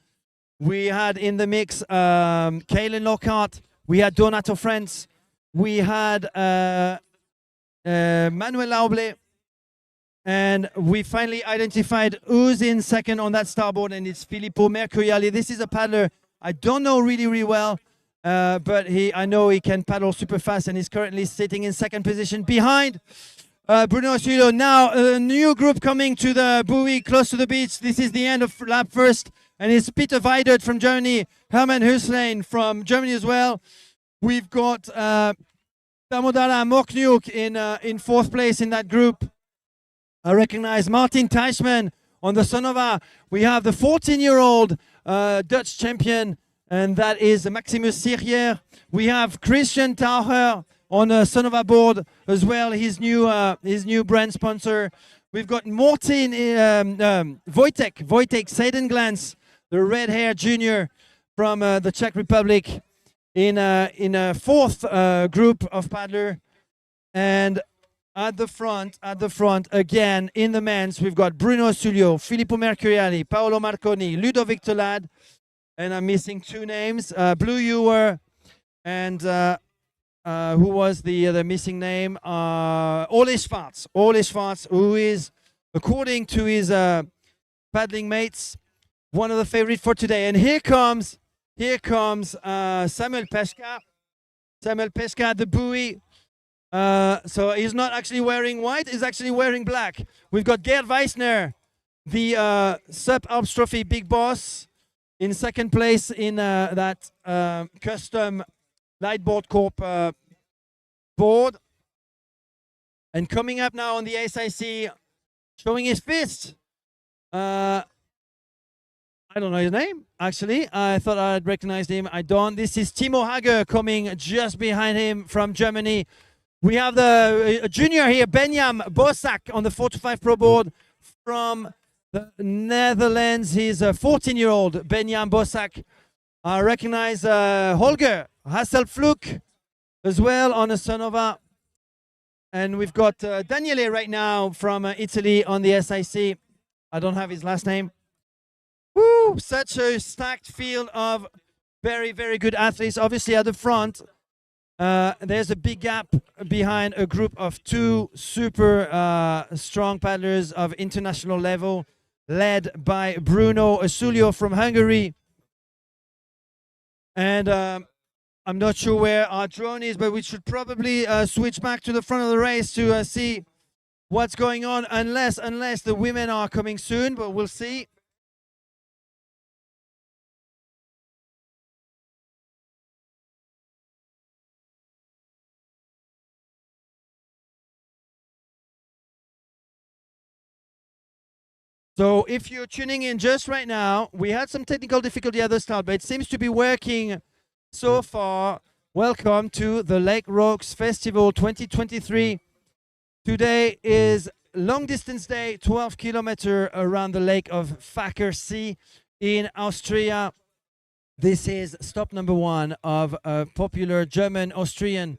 We had in the mix Kalen Lockhart. We had Donato Frans. We had Manuel Lauble. And we finally identified who's in second on that starboard, and it's Filippo Mercuriali. This is a paddler I don't know really well, but I know he can paddle super fast, and he's currently sitting in second position behind Bruno Osulio. Now a new group coming to the buoy close to the beach. This is the end of lap first, and it's Peter Weidert from Germany, Hermann Hüslein from Germany as well. We've got Damodara Mokniuk in fourth place in that group. I recognize Martin Teichmann on the Sonova. We have the 14-year-old Dutch champion, and that is Maximus Sirier. We have Christian Taucher on the Sonova board as well, his new brand sponsor. We've got Martin Wojtek Seidenglans, the red-haired junior from the Czech Republic, in a fourth group of paddler. And at the front again in the men's, we've got Bruno Osulio, Filippo Mercuriali, Paolo Marconi, Ludovic Tolad, and I'm missing two names, Blue Ewer, and who was the missing name? Ole Schwarz, who is, according to his paddling mates, one of the favorites for today. And here comes Samuel Pesca at the buoy. So he's not actually wearing white, he's actually wearing black. We've got Gerd Weissner, the SUP Alps Trophy big boss, in second place in that custom Lightboard Corp board. And coming up now on the SIC, showing his fist. I don't know his name, actually. I thought I'd recognize him. I don't. This is Timo Hager coming just behind him from Germany. We have the junior here, Benjam Bosak, on the 4-5 Pro board from the Netherlands. He's a 14-year-old Benjam Bosak. I recognize Holger Hasselflug as well on a Sonova. And we've got Daniele right now from Italy on the SIC. I don't have his last name. Woo! Such a stacked field of very good athletes. Obviously at the front, there's a big gap behind a group of two super strong paddlers of international level, led by Bruno Osulio from Hungary. And I'm not sure where our drone is, but we should probably switch back to the front of the race to see what's going on, unless the women are coming soon, but we'll see. So if you're tuning in just right now, we had some technical difficulty at the start, but it seems to be working so far. Welcome to the Lake Rocks Festival 2023. Today is long distance day, 12 kilometer around the lake of Fackersee in Austria. This is stop number one of a popular German-Austrian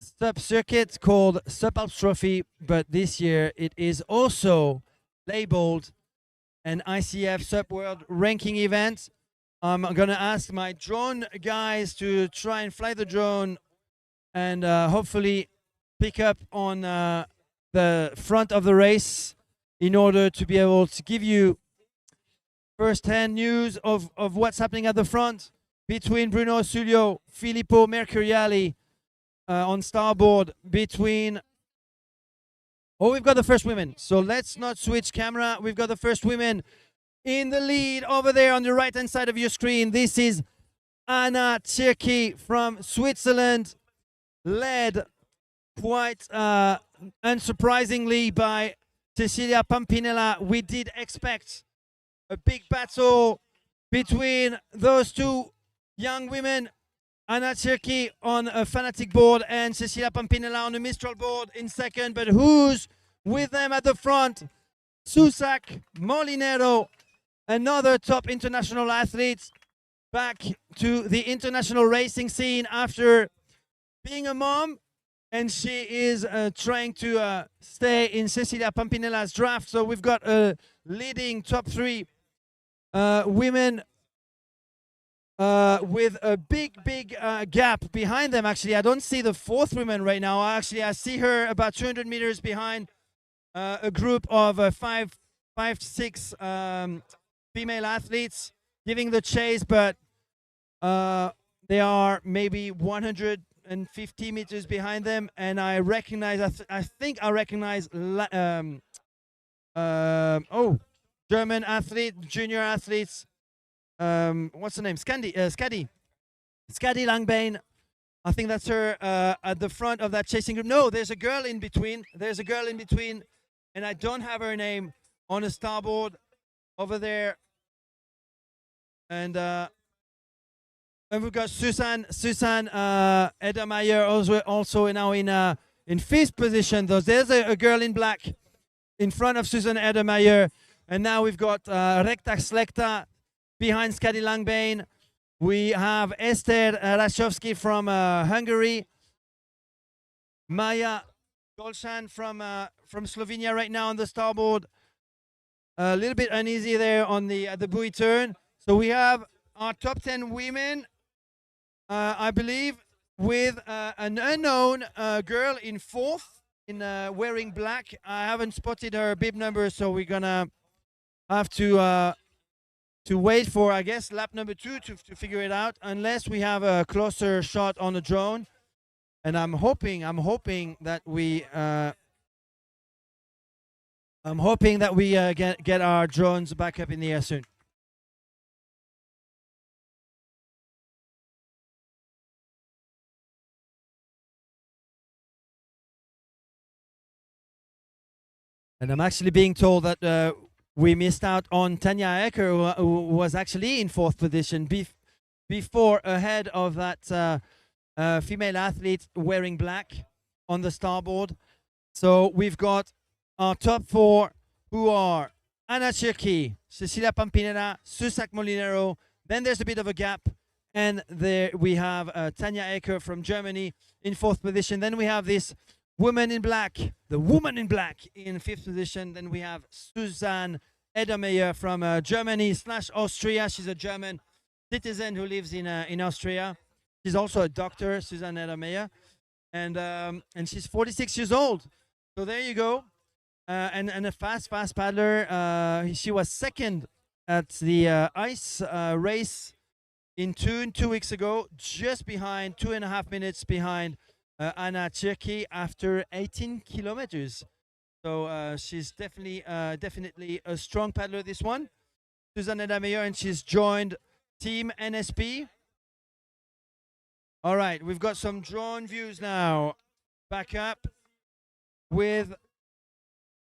SUP circuit called SUP Alps Trophy, but this year it is also labeled an ICF SUP World Ranking event. I'm gonna ask my drone guys to try and fly the drone and hopefully pick up on the front of the race in order to be able to give you first-hand news of what's happening at the front between Bruno Osulio, Filippo Mercuriali, on starboard between... Oh, we've got the first women. So let's not switch camera. We've got the first women in the lead over there on the right-hand side of your screen. This is Anna Tschirki from Switzerland, led quite unsurprisingly by Cecilia Pampinella. We did expect a big battle between those two young women. Anna Tschirki on a Fanatic board and Cecilia Pampinella on a Mistral board in second. But who's with them at the front? Susak Molinero, another top international athlete, back to the international racing scene after being a mom. And she is trying to stay in Cecilia Pampinella's draft. So we've got a leading top three women with a big gap behind them. Actually, I don't see the fourth woman right now. Actually, I see her about 200 meters behind a group of five, 6 female athletes giving the chase, but they are maybe 150 meters behind them, and I recognize. I think I recognize. German athlete, junior athletes. What's the name? Skadi Langbane. I think that's her at the front of that chasing group. No, there's a girl in between. And I don't have her name on the starboard over there. And we've got Susan Edermeyer also now in fifth position. There's a girl in black in front of Susan Edermeyer, and now we've got Rekta Slekta behind Skadi Langbane. We have Esther Rashowski from Hungary, Maja Golshan from Slovenia right now on the starboard. A little bit uneasy there on the buoy turn. So we have our top 10 women, I believe, with an unknown girl in fourth in wearing black. I haven't spotted her bib number, so we're gonna have to wait for, I guess, lap number 2 to figure it out, unless we have a closer shot on the drone. And I'm hoping that we get our drones back up in the air soon. And I'm actually being told that we missed out on Tanya Ecker, who was actually in fourth position before, ahead of that female athlete wearing black on the starboard. So we've got our top 4, who are Anna Cirki, Cecilia Pampinera, Susak Molinero. Then there's a bit of a gap, and there we have Tanya Ecker from Germany in fourth position. Then we have this woman in black, the woman in black in fifth position. Then we have Susanne Edermeyer from Germany/Austria. She's a German citizen who lives in Austria. She's also a doctor, Susanne Edermeyer, and she's 46 years old. So there you go, and a fast paddler. She was second at the ice race in 2 weeks ago, just behind 2.5 minutes behind Anna Cirki after 18 kilometers. So she's definitely a strong paddler, this one, Susanne Edermeyer, and she's joined Team NSP. All right, we've got some drone views now. Back up with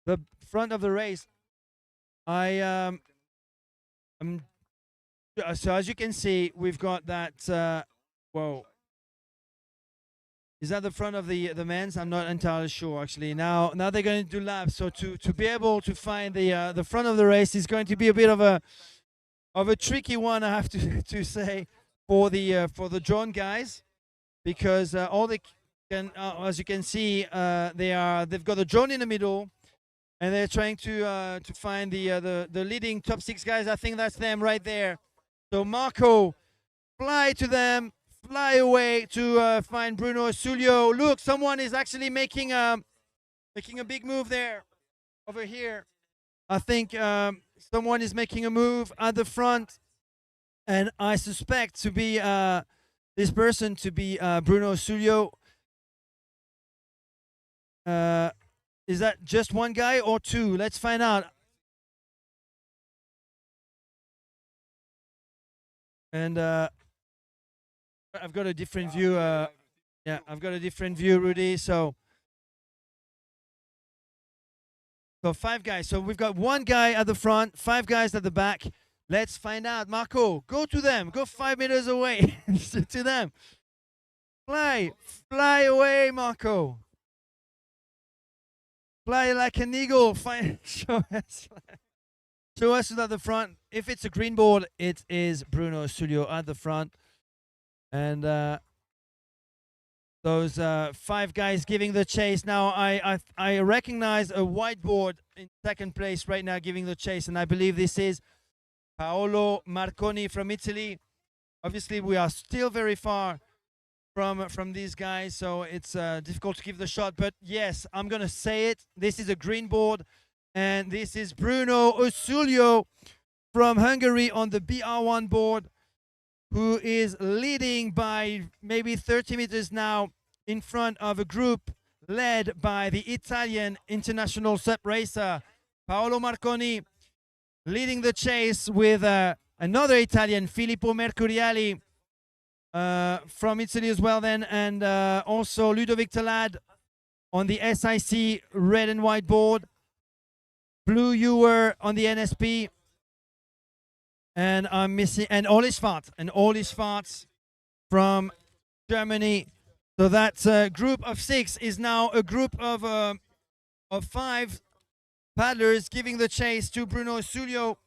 the front of the race. So as you can see, we've got that. Whoa. Is that the front of the men's? I'm not entirely sure, actually. Now they're going to do laps. So to be able to find the front of the race is going to be a bit of a tricky one, I have to say, for the drone guys, because all they can, as you can see, they've got the drone in the middle, and they're trying to find the leading top 6 guys. I think that's them right there. So Marco, fly to them. Fly away to find Bruno Sulio. Look, someone is actually making a big move there, over here. I think someone is making a move at the front, and I suspect to be this person to be Bruno Sulio. Is that just one guy or 2? Let's find out. And I've got a different view. Yeah, I've got a different view, Rudy. So 5 guys. So we've got 1 guy at the front, 5 guys at the back. Let's find out. Marco, go to them. Go 5 meters away to them. Fly away, Marco. Fly like an eagle. Show us who's at the front. If it's a green board, it is Bruno Sulio at the front. And those 5 guys giving the chase. Now I recognize a whiteboard in second place right now giving the chase, and I believe this is Paolo Marconi from Italy. Obviously, we are still very far from these guys, so it's difficult to give the shot. But yes, I'm gonna say it. This is a green board, and this is Bruno Osulio from Hungary on the BR1 board, who is leading by maybe 30 meters now in front of a group led by the Italian international SUP racer Paolo Marconi, leading the chase with another Italian, Filippo Mercuriali, from Italy as well then, and also Ludovic Talad on the SIC red and white board, Blue Ewer on the NSP, and I'm missing, and Oli Schwarz from Germany. So that group of 6 is now a group of 5 paddlers giving the chase to Bruno Osulio.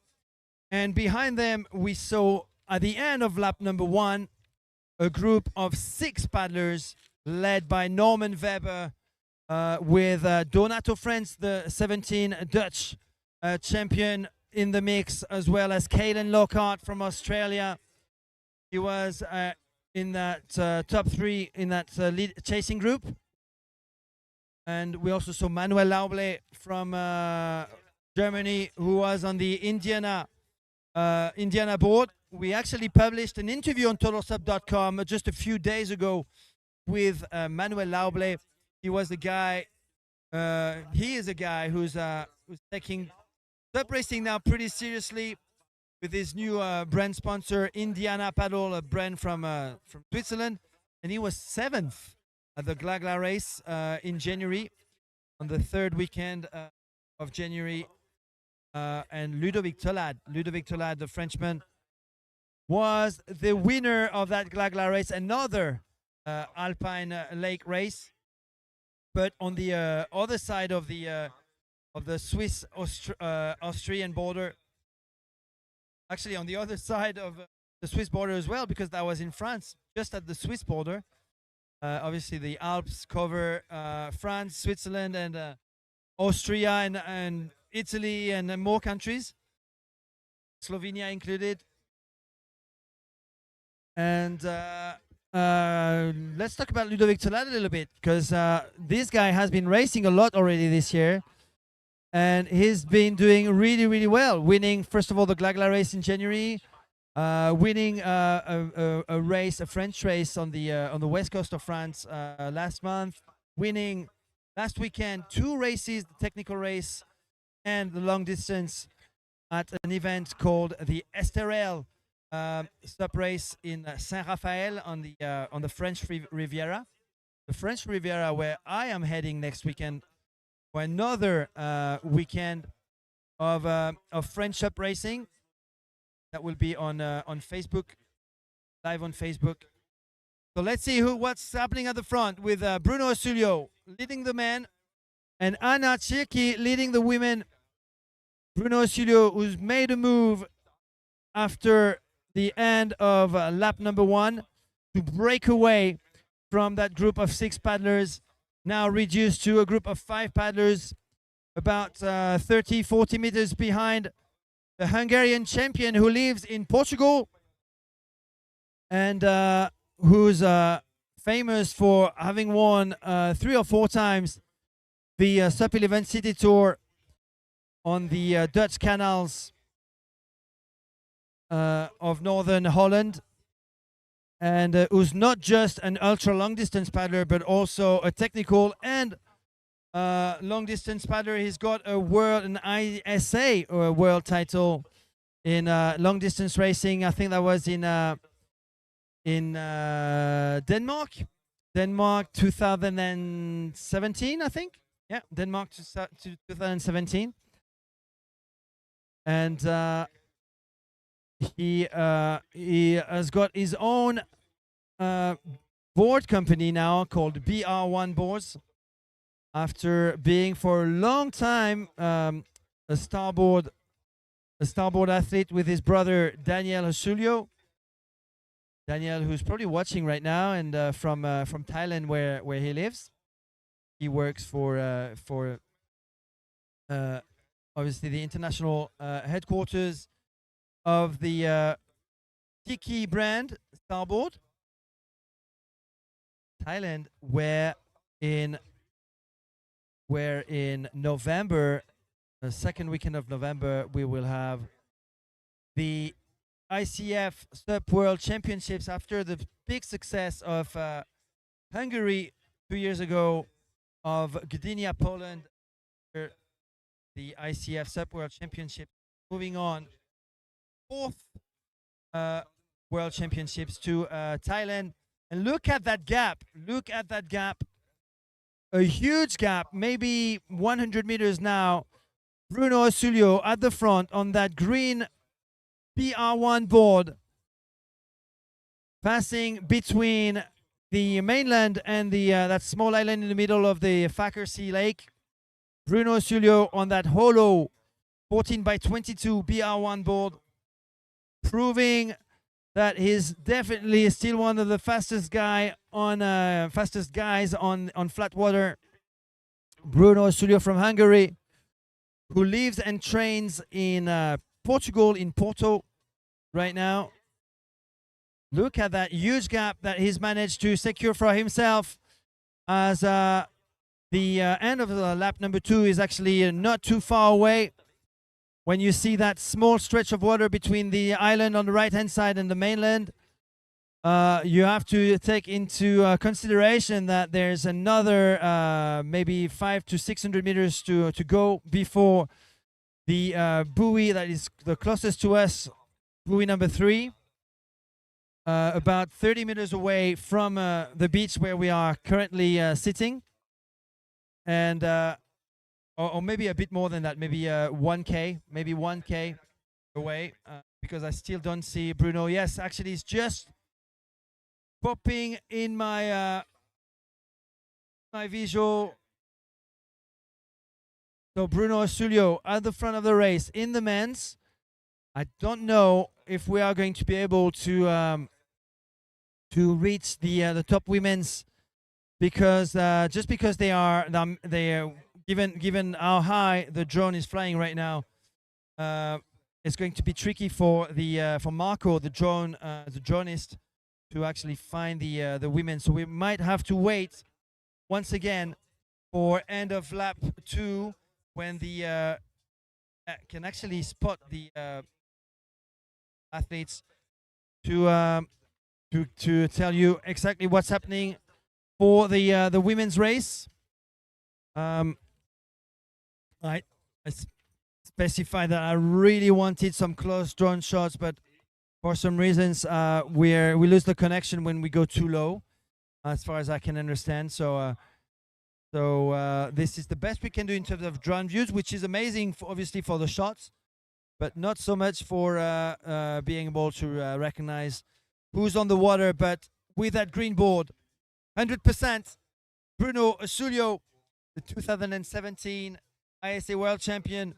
And behind them, we saw at the end of lap number 1, a group of 6 paddlers led by Norman Weber, with Donato Frens, the 17 Dutch champion, in the mix, as well as Caelan Lockhart from Australia. He was in that top 3 in that lead chasing group. And we also saw Manuel Lauble from Germany, who was on the Indiana board. We actually published an interview on totalsup.com just a few days ago with Manuel Lauble. He was the guy. He is a guy who's taking SUP racing now pretty seriously with his new brand sponsor, Indiana Paddle, a brand from Switzerland, and he was 7th at the Glagla race in January, on the 3rd weekend of January. And Ludovic Talad, the Frenchman, was the winner of that Glagla race, another alpine lake race, but on the other side of the Swiss Austrian border. Actually, on the other side of the Swiss border as well, because that was in France, just at the Swiss border. Obviously, the Alps cover France, Switzerland, and Austria, and Italy, and more countries, Slovenia included. And let's talk about Ludovic Talad a little bit, because this guy has been racing a lot already this year. And he's been doing really, really well, winning, first of all, the Glagla race in January, winning a race, a French race on the west coast of France last month, winning last weekend 2 races, the technical race and the long distance, at an event called the Esterel SUP race in Saint-Raphaël on the French Riviera. The French Riviera, where I am heading next weekend for another weekend of French SUP racing. That will be on Facebook, live on Facebook. So let's see what's happening at the front with Bruno Osulio leading the men and Anna Tschirki leading the women. Bruno Osulio, who's made a move after the end of lap number 1 to break away from that group of 6 paddlers, now reduced to a group of 5 paddlers, about 30-40 meters behind the Hungarian champion, who lives in Portugal and who's famous for having won 3 or 4 times the SUP 11 City Tour on the Dutch canals of northern Holland, and who's not just an ultra long distance paddler but also a technical and long distance paddler. He's got a world, an ISA world title in long distance racing. I think that was in Denmark 2017, I think. Yeah, Denmark 2017. And he has got his own board company now called BR1 Boards, after being for a long time a starboard athlete with his brother Daniel Osulio. Daniel, who's probably watching right now, and from Thailand, where he lives. He works for obviously the international headquarters of the Tiki brand starboard. Thailand, where in November, the second weekend of November, we will have the ICF SUP World Championships after the big success of Hungary 2 years ago, of Gdynia, Poland, the ICF SUP World Championship. Moving on, fourth World Championships to Thailand. And look at that gap. Look at that gap. A huge gap, maybe 100 meters now. Bruno Osulio at the front on that green PR1 board, passing between the mainland and the that small island in the middle of the Fakir Lake. Bruno Osulio on that hollow 14 by 22 PR1 board, proving that he's definitely still one of the fastest guys on flat water. Bruno Osulio from Hungary, who lives and trains in Portugal, in Porto right now. Look at that huge gap that he's managed to secure for himself, as the end of the lap number 2 is actually not too far away. When you see that small stretch of water between the island on the right-hand side and the mainland, you have to take into consideration that there's another maybe 500 to 600 meters to go before the buoy that is the closest to us, buoy number 3, about 30 meters away from the beach where we are currently sitting, and or maybe a bit more than that, maybe 1K away, because I still don't see Bruno. Yes, actually, it's just popping in my my visual. So Bruno Osulio at the front of the race in the men's. I don't know if we are going to be able to reach the top women's, because just because they are given how high the drone is flying right now, it's going to be tricky for Marco, the dronist, to actually find the women. So we might have to wait once again for end of lap 2, when the can actually spot the athletes to tell you exactly what's happening for the women's race. I specified that I really wanted some close drone shots, but for some reasons we lose the connection when we go too low, as far as I can understand. So this is the best we can do in terms of drone views, which is amazing, obviously, for the shots, but not so much for being able to recognize who's on the water. But with that green board, 100%, Bruno Osulio, the 2017 ISA World Champion,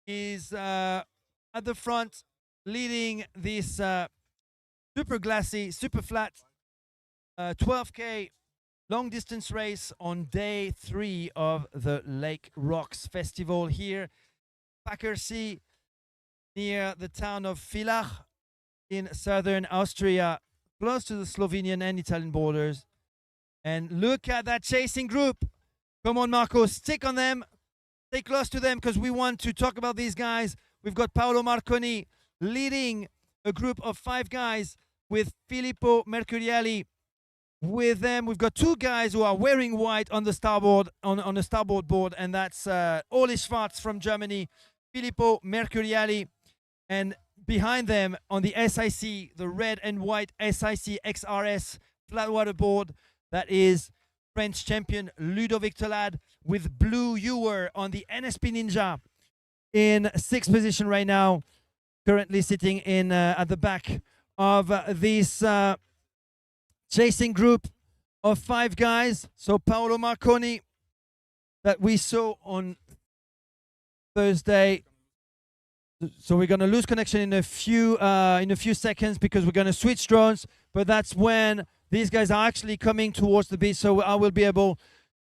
is at the front, leading this super glassy, super flat 12K long distance race on day 3 of the Lake Rocks Festival here, Fackersee, near the town of Villach in southern Austria, close to the Slovenian and Italian borders. And look at that chasing group. Come on, Marco, stick on them. Stay close to them, because we want to talk about these guys. We've got Paolo Marconi leading a group of 5 guys with Filippo Mercuriali. With them, we've got 2 guys who are wearing white on the starboard on the starboard board, and that's Oli Schwarz from Germany, Filippo Mercuriali, and behind them on the SIC, the red and white SIC XRS flatwater board, that is French champion Ludovic Tolad, with Blue Ewer on the NSP Ninja in 6th position right now, currently sitting in at the back of this chasing group of 5 guys. So Paolo Marconi, that we saw on Thursday. So we're going to lose connection in a few seconds, because we're going to switch drones, but that's when these guys are actually coming towards the beach, so I will be able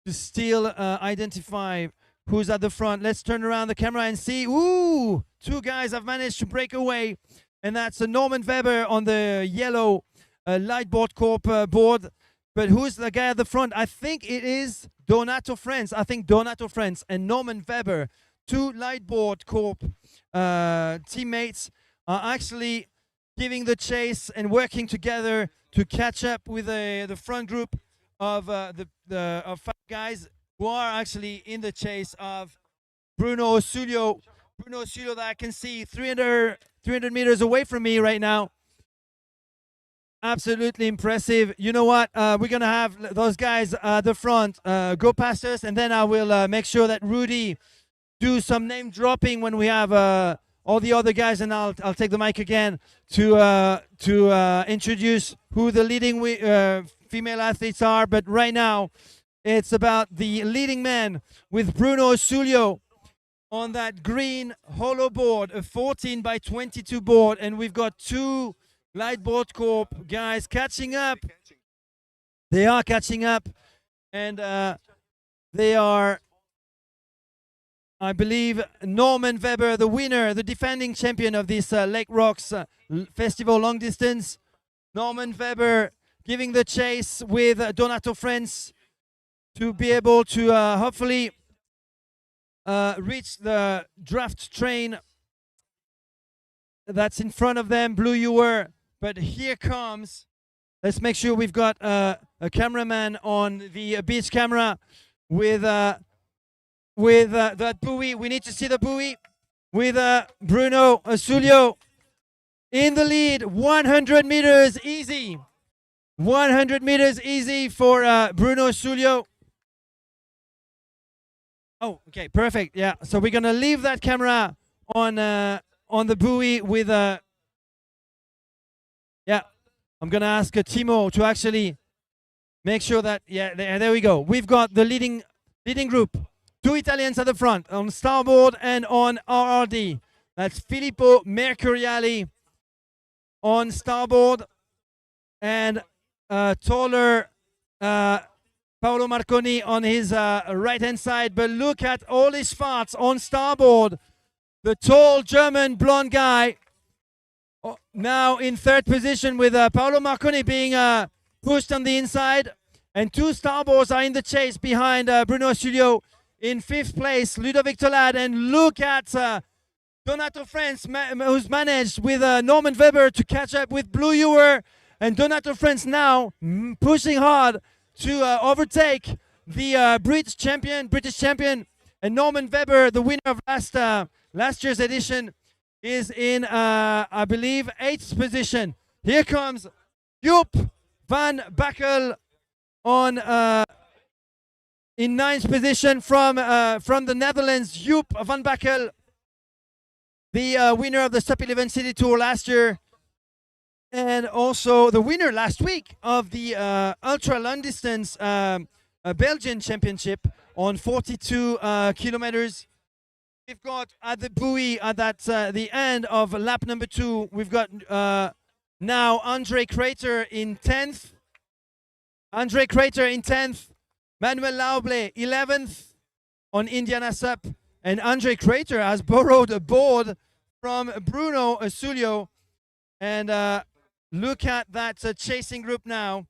to still identify who's at the front. Let's turn around the camera and see. Ooh, 2 guys have managed to break away, and that's Norman Weber on the yellow Lightboard Corp board. But who's the guy at the front? I think it is Donato Friends. And Norman Weber, two Lightboard Corp teammates, are actually giving the chase and working together to catch up with the front group of of 5 guys who are actually in the chase of Bruno Osulio. Bruno Osulio that I can see 300 meters away from me right now. Absolutely impressive. You know what? We're going to have those guys at the front go past us, and then I will make sure that Rudy do some name dropping when we have all the other guys, and I'll take the mic again to introduce who the leading female athletes are. But right now, it's about the leading man with Bruno Osulio on that green hollow board, a 14 by 22 board, and we've got 2 Lightboard Corp guys catching up. They are catching up, and they are, I believe, Norman Weber, the winner, the defending champion of this Lake Rocks Festival long distance. Norman Weber giving the chase with Donato Friends to be able to hopefully reach the draft train that's in front of them, Blue Ewer. But here comes, let's make sure we've got a cameraman on the beach camera with that buoy. We need to see the buoy with Bruno Osulio in the lead. 100 meters easy. 100 meters easy for Bruno Osulio. Oh, okay, perfect. Yeah, so we're gonna leave that camera on the buoy with yeah. I'm gonna ask Timo to actually make sure that there we go. We've got the leading group. 2 Italians at the front on starboard and on RRD. That's Filippo Mercuriali on starboard and taller Paolo Marconi on his right-hand side. But look at all his farts on starboard. The tall German blonde guy now in 3rd position with Paolo Marconi being pushed on the inside. And 2 starboards are in the chase behind Bruno Osulio. In 5th place, Ludovic Tolad. And look at Donato Friends, who's managed with Norman Weber to catch up with Blue Ewer. And Donato Friends now pushing hard to overtake the British champion. And Norman Weber, the winner of last year's edition, is in, I believe, 8th position. Here comes Joep van Bakkel on in 9th position from the Netherlands. Joep van Bakkel, the winner of the SUP 11 City Tour last year, and also the winner last week of the ultra long distance Belgian championship on 42 kilometers. We've got at the buoy at the end of lap number 2, we've got now Andre Crater in 10th. Manuel Lauble 11th on Indiana SUP. And Andre Crater has borrowed a board from Bruno Osulio. And look at that chasing group now,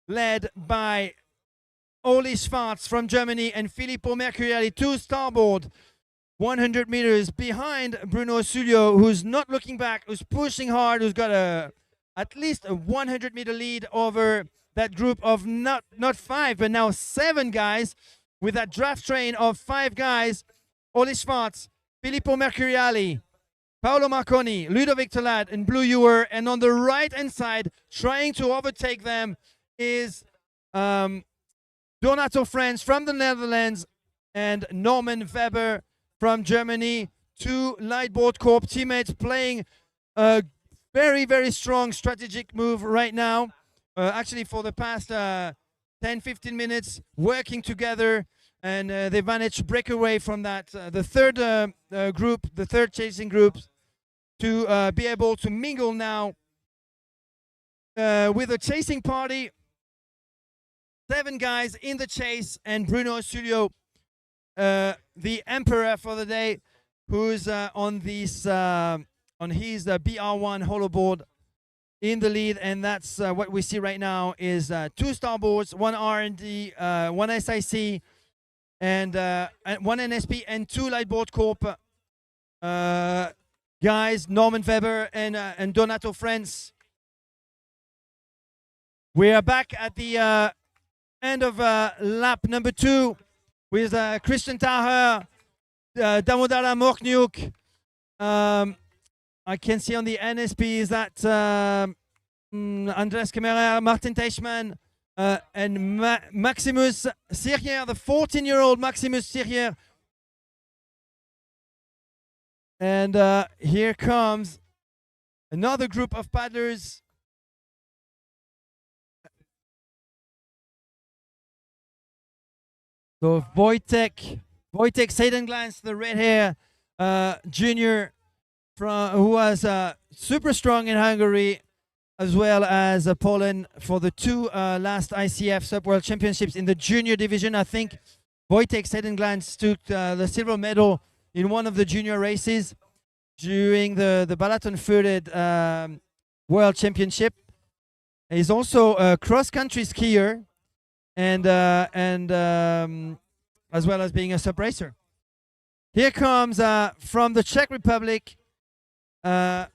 led by Oli Schwarz from Germany and Filippo Mercuriali, 2 starboard. 100 meters behind Bruno Osulio, who's not looking back, who's pushing hard, who's got at least a 100-meter lead over that group of not 5, but now 7 guys, with that draft train of 5 guys: Oli Schwarz, Filippo Mercuriali, Paolo Marconi, Ludovic Tolad, and Blue Ewer. And on the right-hand side, trying to overtake them, is Donato Friends from the Netherlands and Norman Weber from Germany. 2 Lightboard Corp teammates playing a very, very strong strategic move right now. Actually, for the past 10-15 minutes, working together, and they managed to break away from that the third chasing group, to be able to mingle now with a chasing party. 7 guys in the chase, and Bruno Osulio, the emperor for the day, who's on this on his BR1 hollow in the lead, and that's what we see right now is 2 starboards, 1 R&D, 1 SIC, and 1 NSP, and 2 Lightboard Corp guys, Norman Weber and Donato Friends. We are back at the end of lap number 2 with Christian Taher, Damodara Morkniuk. I can see on the NSP that Andres Kemmerer, Martin Teichmann, and Maximus Sirchier, the 14-year-old Maximus Sirchier. And here comes another group of paddlers. So Wojtek Seidenglans, the red hair junior, who was super strong in Hungary, as well as Poland for the 2 last ICF SUP World Championships in the junior division. I think Wojtek Seidenglans took the silver medal in one of the junior races during the Balaton-Fürth World Championship. He's also a cross-country skier and as well as being a SUP racer. Here comes from the Czech Republic, Samuel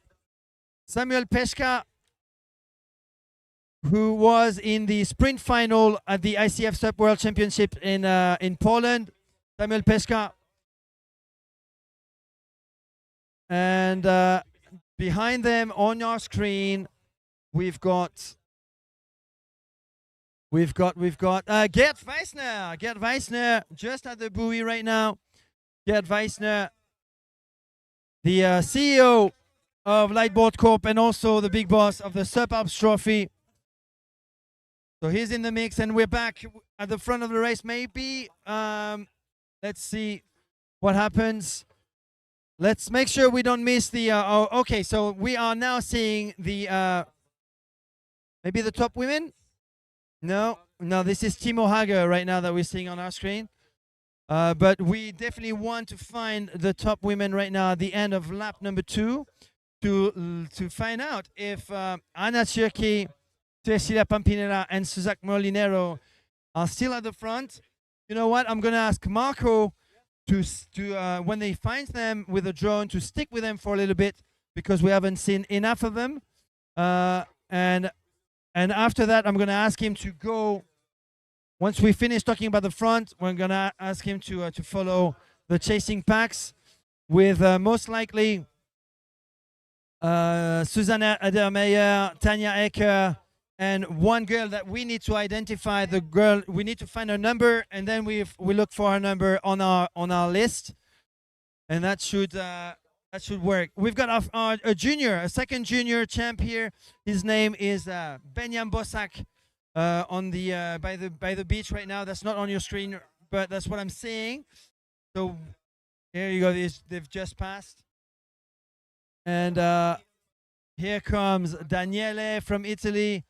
Peška, who was in the sprint final at the ICF SUP World Championship in Poland. Samuel Peška. And behind them on your screen, we've got Gerd Weissner. Gerd Weissner just at the buoy right now. Gerd Weissner, the CEO of Lightboard Corp and also the big boss of the SUP Alps trophy. So he's in the mix, and we're back at the front of the race. Maybe let's see what happens. Let's make sure we don't miss the. Okay, so we are now seeing the maybe the top women. No, this is Timo Hager right now that we're seeing on our screen. But we definitely want to find the top women right now at the end of lap number 2 to find out if Anna Tchirky, Cecilia Pampinella, and Suzak Molinero are still at the front. You know what? I'm going to ask Marco to when they find them with a drone to stick with them for a little bit, because we haven't seen enough of them. And after that, I'm going to ask him to go. Once we finish talking about the front, we're going to ask him to follow the chasing packs with most likely Susanne Edermeyer, Tanya Ecker, and one girl that we need to identify. The girl, we need to find her number, and then we look for her number on our list, and that should work. We've got a second junior champ here. His name is Benyam Bosak. On the by the beach right now. That's not on your screen, but that's what I'm seeing. So here you go. They've just passed, and here comes Daniele from Italy.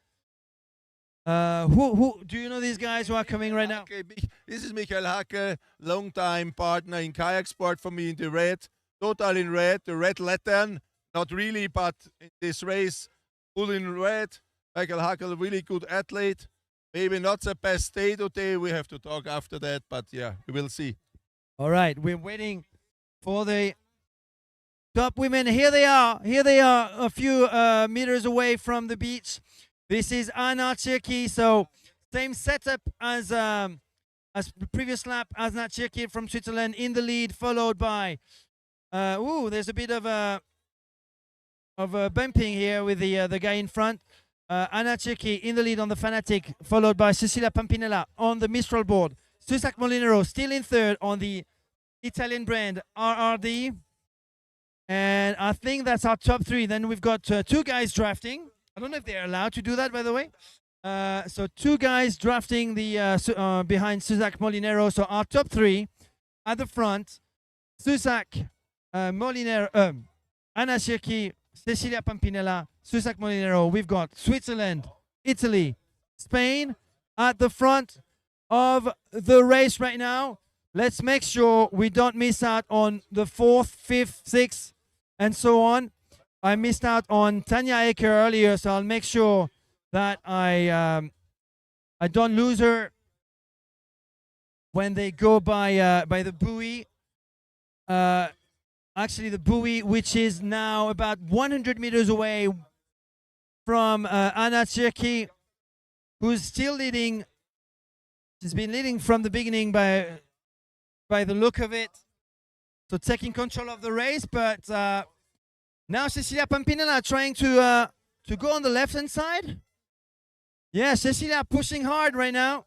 Who do you know these guys who are coming right now? Okay, this is Michael Hacke, long-time partner in kayak sport for me in the red, total in red, the red lantern. Not really, but in this race, full in red. Michael Hackel, a really good athlete. Maybe not the best day today. We have to talk after that, but yeah, we will see. All right, we're waiting for the top women. Here they are. Here they are, a few meters away from the beach. This is Anna Tchirky. So same setup as the previous lap. Anna Tchirky from Switzerland in the lead, followed by. There's a bit of a bumping here with the guy in front. Anna Tchirky in the lead on the Fanatic, followed by Cecilia Pampinella on the Mistral board. Susak Molinero still in third on the Italian brand RRD. And I think that's our top 3. Then we've got 2 guys drafting. I don't know if they're allowed to do that, by the way. So 2 guys drafting the behind Susak Molinero. So our top 3 at the front: Susak Molinero, Anna Tchirky, Cecilia Pampinella, Susak Molinero. We've got Switzerland, Italy, Spain at the front of the race right now. Let's make sure we don't miss out on the 4th, 5th, 6th, and so on. I missed out on Tanya Aker earlier, so I'll make sure that I don't lose her when they go by the buoy. Actually, the buoy, which is now about 100 meters away from Anna Tchirki, who's still leading. She's been leading from the beginning by the look of it. So taking control of the race, but now Cecilia Pampinella trying to go on the left-hand side. Yeah, Cecilia pushing hard right now.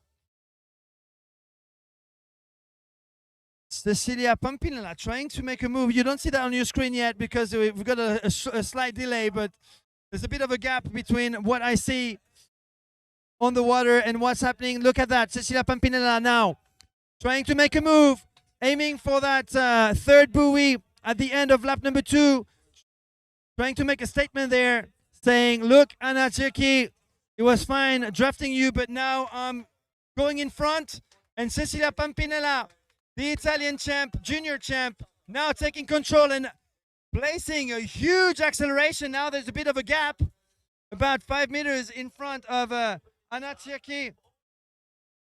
Cecilia Pampinella trying to make a move. You don't see that on your screen yet because we've got a slight delay, but there's a bit of a gap between what I see on the water and what's happening. Look at that. Cecilia Pampinella now trying to make a move, aiming for that third buoy at the end of lap number 2. Trying to make a statement there, saying, look, Anna Tchirki, it was fine drafting you, but now I'm going in front. And Cecilia Pampinella, the Italian champ, junior champ, now taking control and placing a huge acceleration. Now there's a bit of a gap, about 5 meters in front of Anna Tchirki.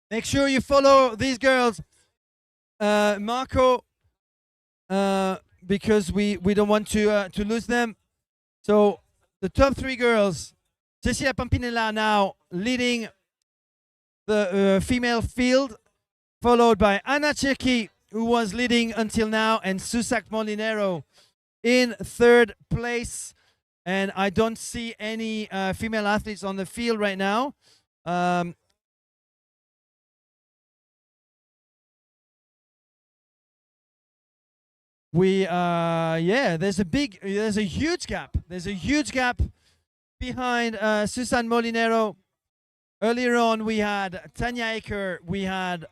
Make sure you follow these girls, Marco, because we don't want to lose them. So the top 3 girls, Cecilia Pampinella now leading the female field, followed by Anna Tchirki, who was leading until now, and Susak Molinero in 3rd place. And I don't see any female athletes on the field right now. There's a huge gap. There's a huge gap behind Susan Molinero. Earlier on, we had Tanya Aker. We had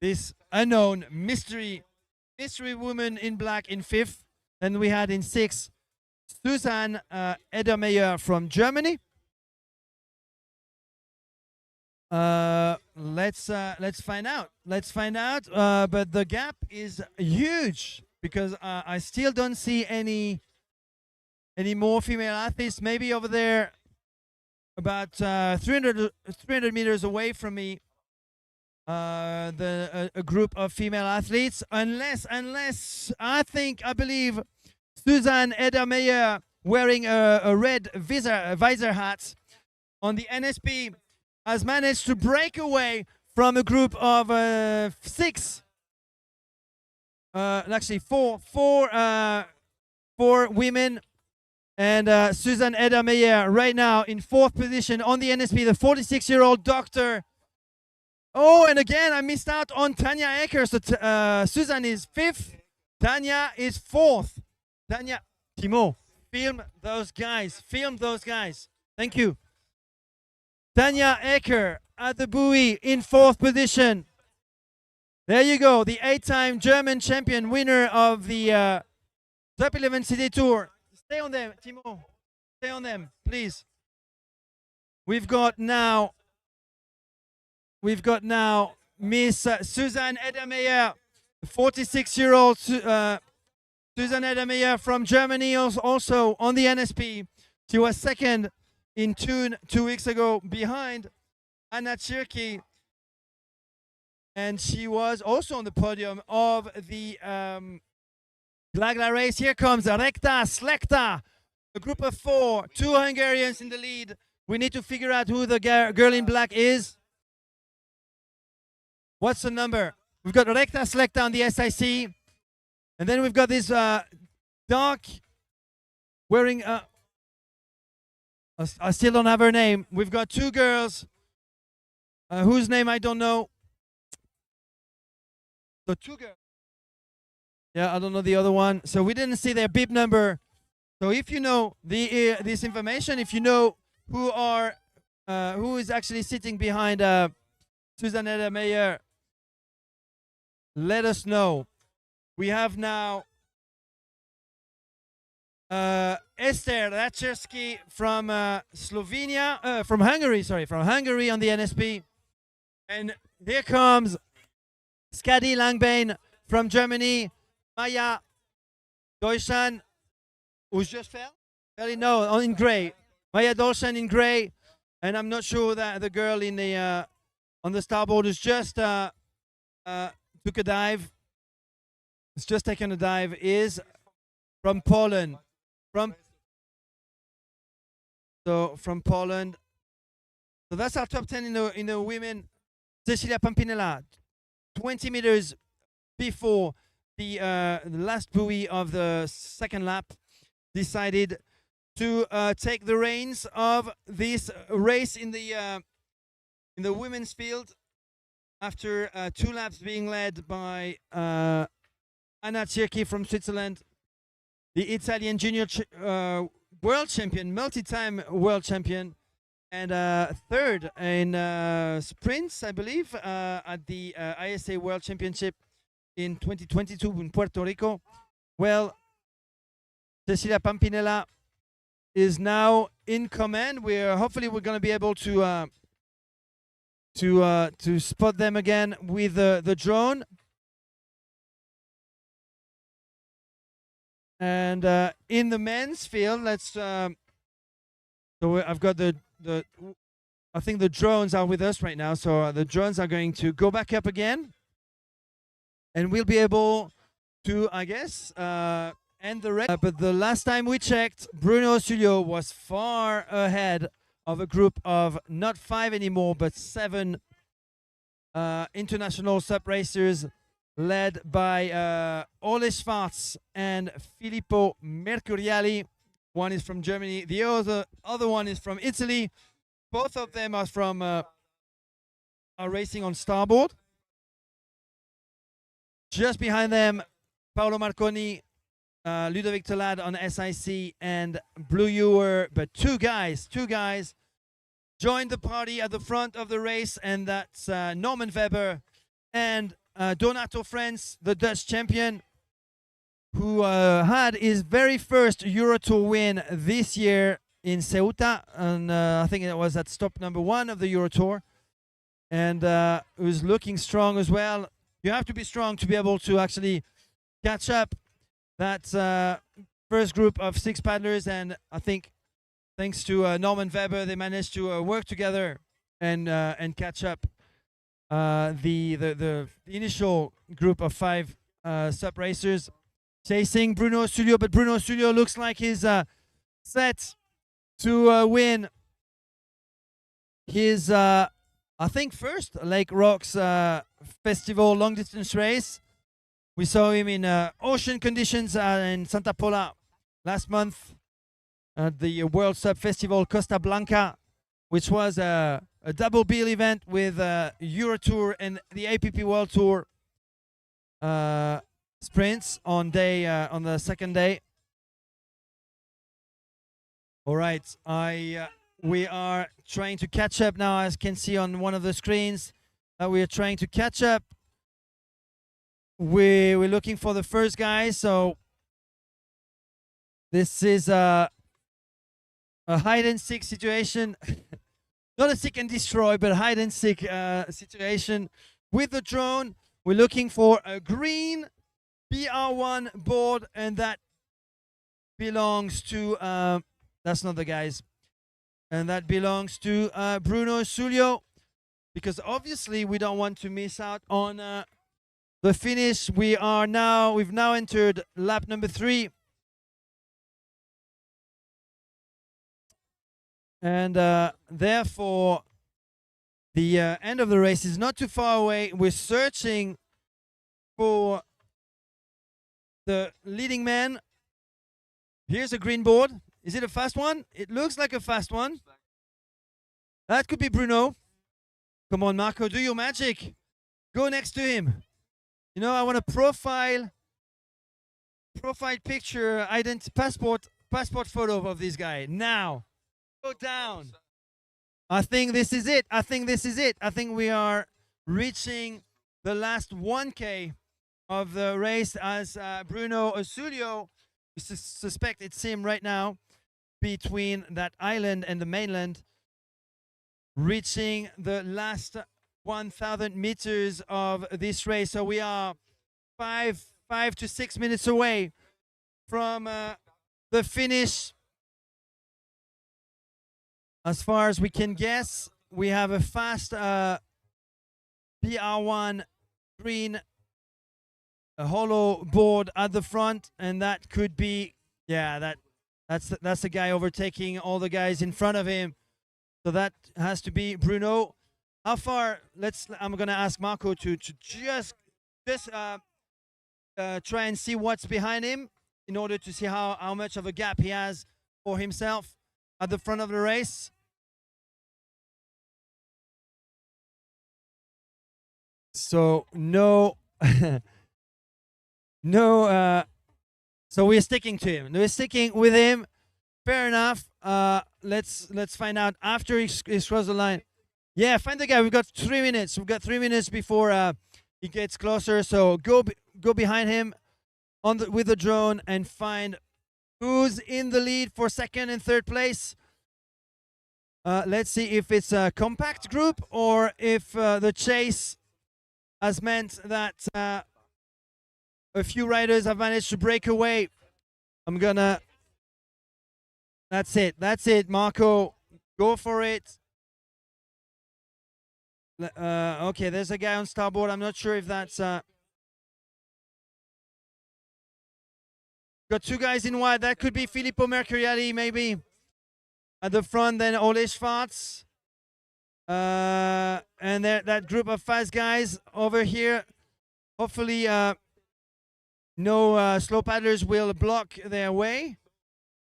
this unknown mystery woman in black in 5th. Then we had in 6th Susan Edermeyer from Germany. Let's find out. But the gap is huge because I still don't see any more female athletes. Maybe over there, about 300 meters away from me, a group of female athletes. Unless I believe Susan Edermeyer wearing a red visor hat on the NSP has managed to break away from a group of 6, actually four women, and Susan Edermeyer right now in 4th position on the NSP, the 46-year-old doctor. Oh, and again, I missed out on Tanya Aker. So Susan is 5th, Tanya is 4th. Tanya, Timo, film those guys. Thank you. Tanya Aker at the buoy in 4th position. There you go, the 8-time German champion, winner of the Top 11 City Tour. Stay on them, Timo. Stay on them, please. We've got now Miss Susan Edermeyer, 46-year-old Susan Edermeyer from Germany, also on the NSP. She was 2nd in Thun 2 weeks ago behind Anna Tchirki, and she was also on the podium of the Glagla race. Here comes Rekta Slekta, a group of 4, 2 Hungarians in the lead. We need to figure out who the girl in black is. What's the number? We've got Rekta Slekta on the SIC, and then we've got this dark wearing I still don't have her name. We've got 2 girls whose name I don't know. So 2 girls. Yeah, I don't know the other one. So we didn't see their bib number. So if you know this information, if you know who is actually sitting behind Susan Edermeyer, let us know. We have now Ester Racerski from from Hungary on the NSP. And here comes Skadi Langbane from Germany, Maya Deutschland who's just fell? Really, no, in gray. Maya Dolshan in gray, and I'm not sure that the girl in the on the starboard has just took a dive. It's just taken a dive. Is from Poland. From Poland. So that's our top 10 in the women. Cecilia Pampinella, 20 meters before the last buoy of the second lap, decided to take the reins of this race in the women's field after 2 laps being led by Anna Circhi from Switzerland, the Italian junior world champion, multi-time world champion, and third in sprints, I believe, at the ISA World Championship in 2022 in Puerto Rico. Well, Cecilia Pampinella is now in command. Hopefully we're going to be able to spot them again with the drone. And in the men's field, let's. So I've got I think the drones are with us right now. So the drones are going to go back up again, and we'll be able to, I guess, end the race. But the last time we checked, Bruno Osulio was far ahead of a group of not 5 anymore, but 7 international SUP racers, led by Ole Schwarz and Filippo Mercuriali. One is from Germany, the other one is from Italy. Both of them are from are racing on starboard. Just behind them, Paolo Marconi, Ludovic Tolad on SIC, and Blue Ewer. But two guys joined the party at the front of the race, and that's Norman Weber and Donato Frens, the Dutch champion, who had his very first Euro Tour win this year in Ceuta, and I think it was at stop number 1 of the Euro Tour, and was looking strong as well. You have to be strong to be able to actually catch up that first group of 6 paddlers, and I think thanks to Norman Weber, they managed to work together and catch up the initial group of 5 SUP racers chasing Bruno Osulio. But Bruno Osulio looks like he's set to win his, I think, first Lake Rocks Festival long distance race. We saw him in ocean conditions in Santa Pola last month at the World SUP Festival Costa Blanca, which was a double bill event with Euro Tour and the APP World Tour sprints on the second day. All right, we are trying to catch up now, as you can see on one of the screens. We are trying to catch up. We're looking for the first guy, so this is a hide and seek situation. Not a seek and destroy, but hide and seek situation with the drone. We're looking for a green BR1 board, and that belongs to that's not the guys, and that belongs to Bruno Osulio, because obviously we don't want to miss out on the finish. We've now entered lap number 3, and therefore the end of the race is not too far away. We're searching for the leading man. Here's a green board. Is it a fast one? It looks like a fast one. That could be Bruno. Come on, Marco, do your magic. Go next to him. You know, I want a profile picture, passport photo of this guy. Now, go down. I think this is it. I think we are reaching the last 1K of the race as Bruno Osulio, we suspect it's him right now, between that island and the mainland, reaching the last 1,000 meters of this race. So we are 5 to 6 minutes away from the finish. As far as we can guess, we have a fast PR1 green hollow board at the front, and that could be, yeah, that's the guy overtaking all the guys in front of him. So that has to be Bruno. How far? I'm gonna ask Marco to just try and see what's behind him in order to see how much of a gap he has for himself at the front of the race. So no, no. So we're sticking to him. We're sticking with him. Fair enough. Let's find out after he crossed the line. Yeah, find the guy. We've got 3 minutes. We've got 3 minutes before he gets closer. So go behind him with the drone and find who's in the lead for second and third place. Let's see if it's a compact group or if the chase has meant that a few riders have managed to break away. That's it, Marco. Go for it. Okay, there's a guy on starboard. I'm not sure if that's... Got 2 guys in white. That could be Filippo Mercuriali, maybe. At the front, then Ole Schwarz. And that group of fast guys over here. Hopefully, no slow paddlers will block their way.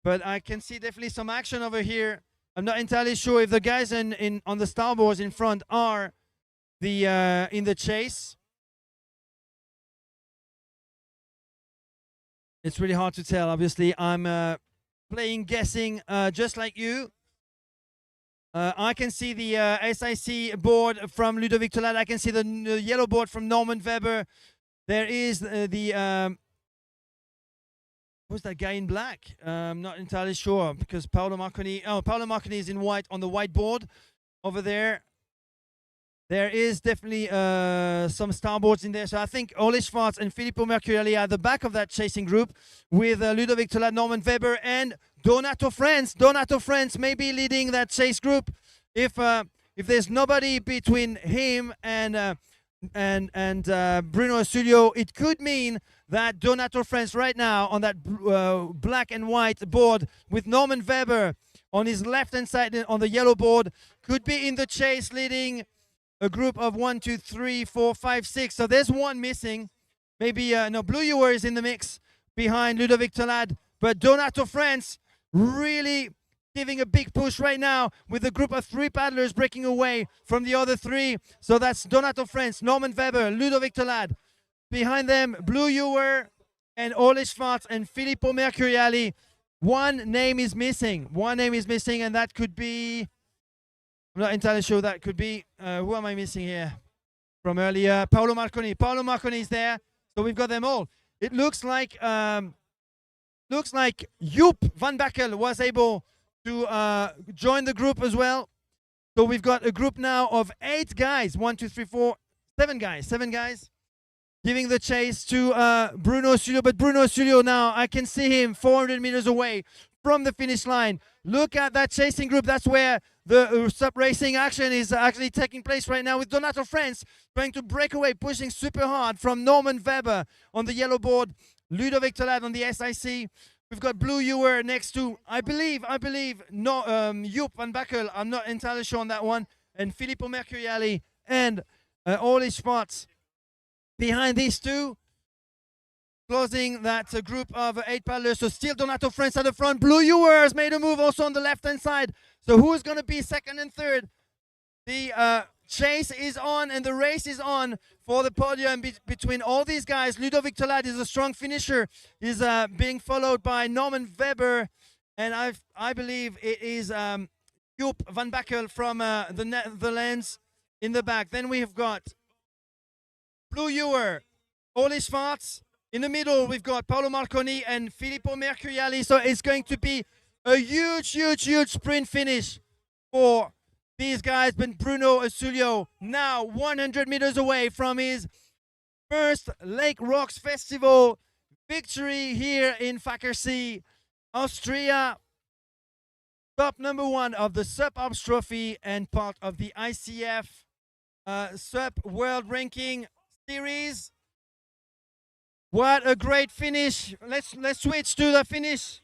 But I can see definitely some action over here. I'm not entirely sure if the guys on the starboards in front are in the chase. It's really hard to tell. Obviously, I'm playing guessing just like you. I can see the SIC board from Ludovic Tolad. I can see the yellow board from Norman Weber. There is who's that guy in black? I'm not entirely sure because Paolo Marconi. Oh, Paolo Marconi is in white on the whiteboard over there. There is definitely some starboards in there. So I think Ole Schwarz and Filippo Mercuriali are at the back of that chasing group with Ludovic Tolad, Norman Weber, and Donato France. Donato France may be leading that chase group. If there's nobody between him and Bruno Osulio, it could mean that Donato France right now on that black and white board with Norman Weber on his left-hand side on the yellow board could be in the chase leading a group of 1, 2, 3, 4, 5, 6. So there's one missing. Maybe, no, Blue Ewer is in the mix behind Ludovic Tolad. But Donato France really giving a big push right now with a group of 3 paddlers breaking away from the other 3. So that's Donato France, Norman Weber, Ludovic Tolad. Behind them, Blue Ewer and Ole Schwarz and Filippo Mercuriali. One name is missing. And that could be... I'm not entirely sure that could be. Who am I missing here from earlier? Paolo Marconi. Paolo Marconi is there. So we've got them all. It looks like Joep van Bakkel was able to join the group as well. So we've got a group now of 8 guys. 1, 2, 3, 4, 7 guys. 7 guys giving the chase to Bruno Osulio. But Bruno Osulio now, I can see him 400 meters away from the finish line. Look at that chasing group. That's where the SUP racing action is actually taking place right now with Donato France trying to break away, pushing super hard from Norman Weber on the yellow board, Ludovic Tolad on the SIC. We've got Blue Ewer next to, I believe, Joep van Bakkel. I'm not entirely sure on that one. And Filippo Mercuriali and Ole Schwarz behind these 2. Closing that group of 8 paddlers. So still Donato France at the front. Blue Ewer has made a move also on the left-hand side. So who's going to be second and third? The chase is on and the race is on for the podium between all these guys. Ludovic Tolad is a strong finisher. He's being followed by Norman Weber. And I believe it is Joep van Bakkel from the Netherlands in the back. Then we've got Blue Ewer, Ole Schwarz. In the middle, we've got Paolo Marconi and Filippo Mercuriali. So it's going to be a huge sprint finish for these guys. But Bruno Osulio now 100 meters away from his first Lake Rocks Festival victory here in Fackersee. Austria, top number 1 of the SUP Alps trophy and part of the ICF SUP World Ranking Series. What a great finish. Let's switch to the finish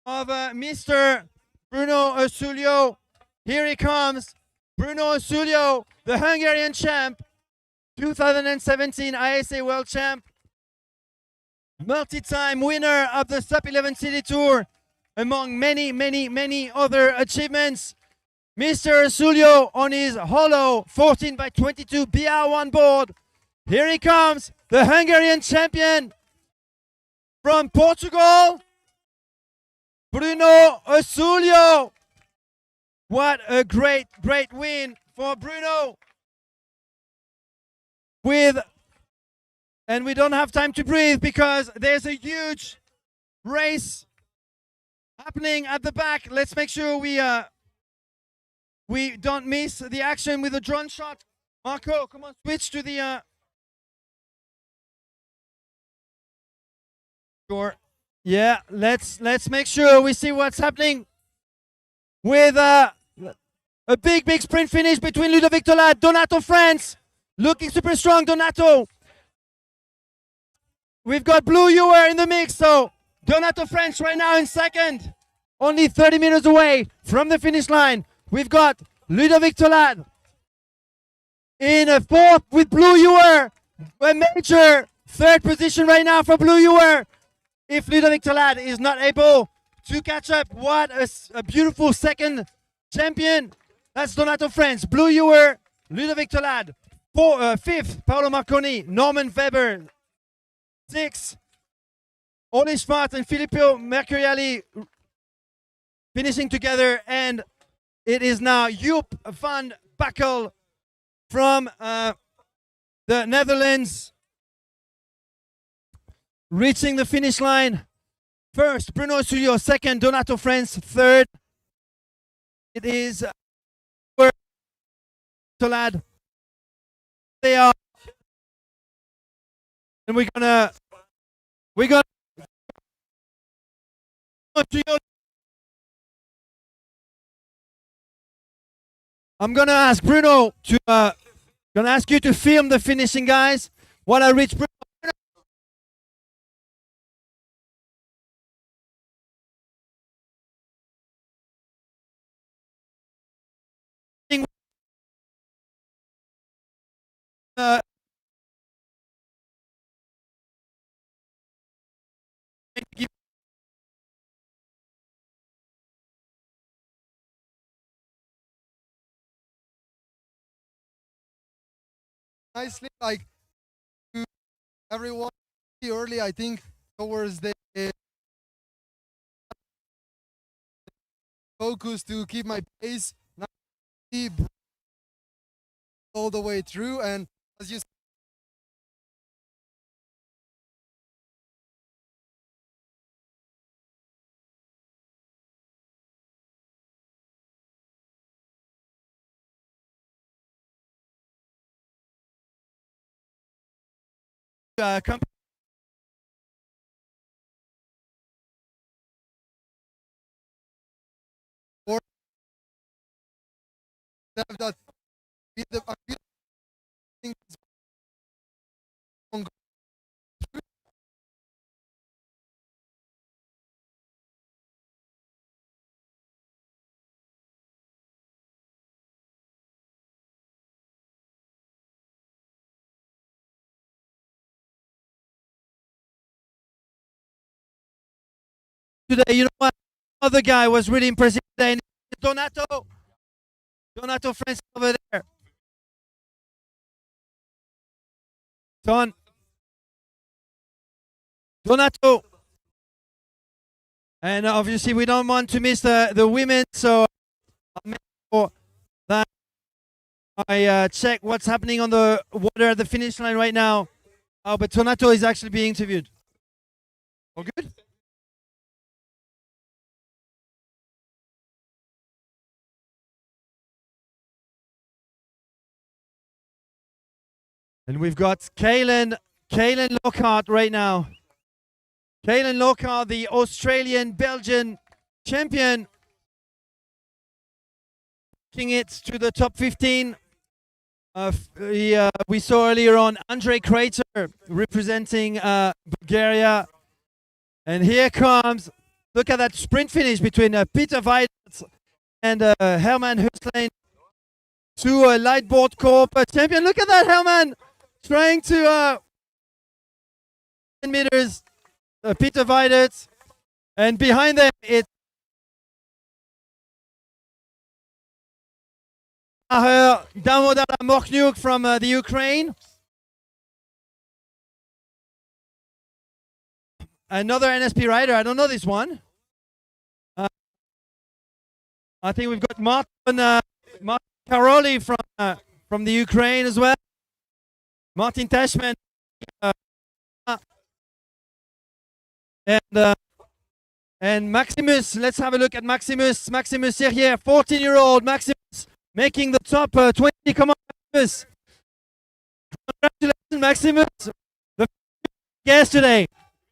of Mr. Bruno Osulio. Here he comes. Bruno Osulio, the Hungarian champ, 2017 ISA World Champ, multi-time winner of the SUP 11 City Tour, among many other achievements. Mr. Osulio on his hollow 14x22 BR1 board. Here he comes, the Hungarian champion from Portugal, Bruno Osulio. What a great win for Bruno. And we don't have time to breathe because there's a huge race happening at the back. Let's make sure we don't miss the action with the drone shot. Marco, come on, switch to the sure. Yeah, let's make sure we see what's happening with a big sprint finish between Ludovic Tolad, Donato France, looking super strong, Donato. We've got Blue Ewer in the mix, so Donato French right now in second, only 30 meters away from the finish line. We've got Ludovic Tolad in a fourth with Blue Ewer, a major third position right now for Blue Ewer. If Ludovic Tolad is not able to catch up, what a beautiful second champion. That's Donato French, Blue Ewer, Ludovic Tolad. Fifth, Paolo Marconi, Norman Weber. 6, Oli Schwartz and Filippo Mercuriali finishing together, and it is now Joop van Bakkel from the Netherlands reaching the finish line. First, Bruno Osulio. Second, Donato France. Third, it is Tolad. They are. And we're gonna I'm gonna ask Bruno to gonna ask you to film the finishing guys while I reach Bruno. Nicely, like to everyone early, I think towards the focus to keep my pace all the way through, and as you Come. that Today, you know what? Other guy was really impressive today. Donato France over there. Ton. Donato. And obviously we don't want to miss the women, so I'll make sure that I check what's happening on the water at the finish line right now. Oh, but Donato is actually being interviewed. All good? And we've got Kaylin Lockhart right now. Kaylin Lockhart, the Australian-Belgian champion, making it to the top 15. We saw earlier on Andrei Krater representing Bulgaria. And here comes, look at that sprint finish between Peter Weidert and Herman Höslein, two Lightboard Corp champion. Look at that, Herman, trying to 10 meters, Peter Weidert. And behind them, it's Damodar Mokhnyuk from the Ukraine. Another NSP rider. I don't know this one. I think we've got Martin Karoli from the Ukraine as well. Martin Tashman. And Maximus. Let's have a look at Maximus. Maximus here, 14-year-old Maximus, making the top 20. Come on, Maximus. Congratulations, Maximus. The guest today.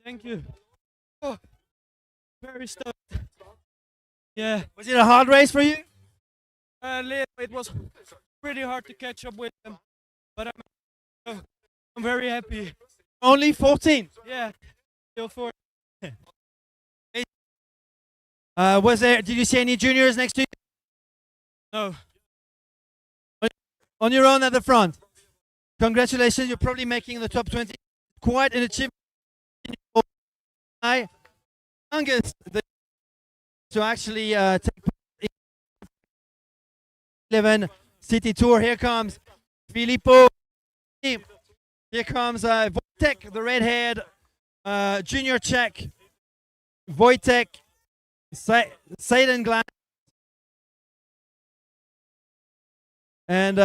Thank you. Oh, very stoked. Yeah. Was it a hard race for you? It was pretty hard to catch up with them, but I'm very happy. Only 14. Yeah. Still for. Did you see any juniors next to you? No. On your own at the front. Congratulations, you're probably making the top 20. Quite an achievement. Youngest to actually take part in 11 city tour. Here comes Filippo. Here comes Wojtek, the red-haired junior Czech. Wojtek Seidenglass. And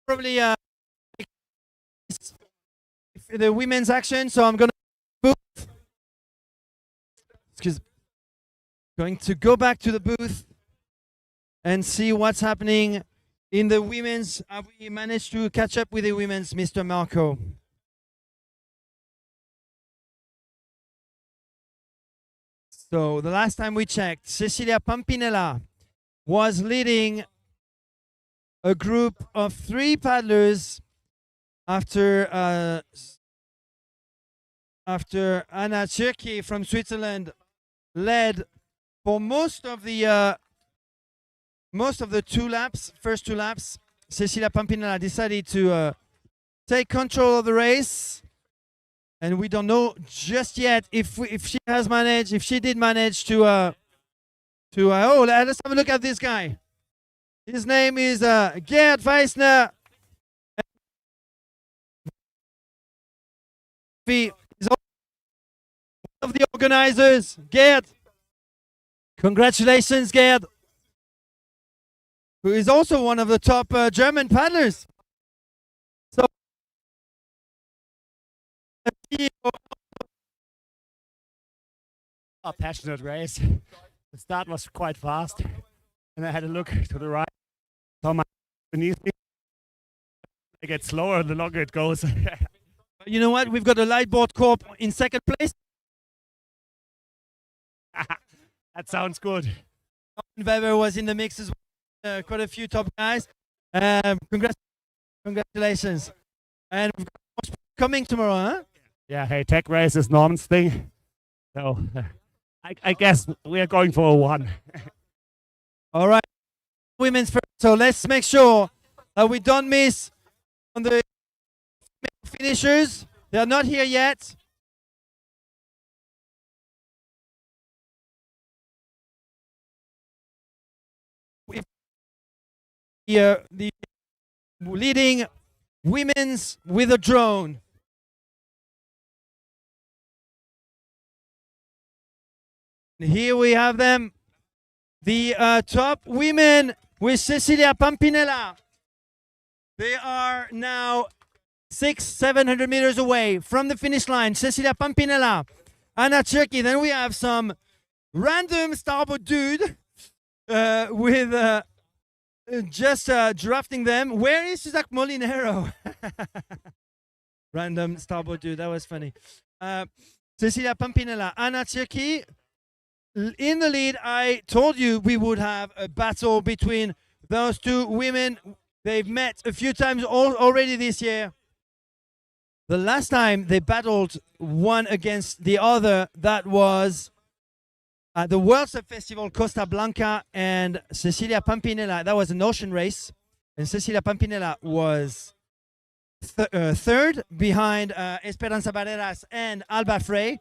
probably the women's action, so I'm going to go back to the booth and see what's happening in the women's. Have we managed to catch up with the women's, Mr. Marco? So the last time we checked, Cecilia Pampinella was leading a group of 3 paddlers after Anna Tschirki from Switzerland led for most of the first two laps. Cecilia Pampinella decided to take control of the race, and we don't know just yet if she did manage to let's have a look at this guy. His name is Gerd Weissner. He's one of the organizers. Gerd, congratulations, Gerd, who is also one of the top German paddlers. So, a passionate race. The start was quite fast, and I had a look to the right. Saw my beneath me. It gets slower the longer it goes. You know what? We've got a Lightboard Corp in second place. That sounds good. Weber was in the mix as well. Quite a few top guys. Congratulations. And we've got more coming tomorrow, huh? Yeah, hey, tech race is Norman's thing. So I guess we are going for a 1. All right. Women's first. So let's make sure that we don't miss on the finishers. They are not here yet. The leading women's with a drone. Here we have them. The top women with Cecilia Pampinella. They are now 700 meters away from the finish line. Cecilia Pampinella, Anna Tschirki. Then we have some random starboard dude with just drafting them. Where is Susak Molinero? Random starboard dude. That was funny. Cecilia Pampinella, Anna Tchirki in the lead. I told you we would have a battle between those two women. They've met a few times already this year. The last time they battled one against the other, that was at the World SUP Festival Costa Blanca, and Cecilia Pampinella, that was an ocean race, and Cecilia Pampinella was third behind Esperanza Barreras and Alba Frey.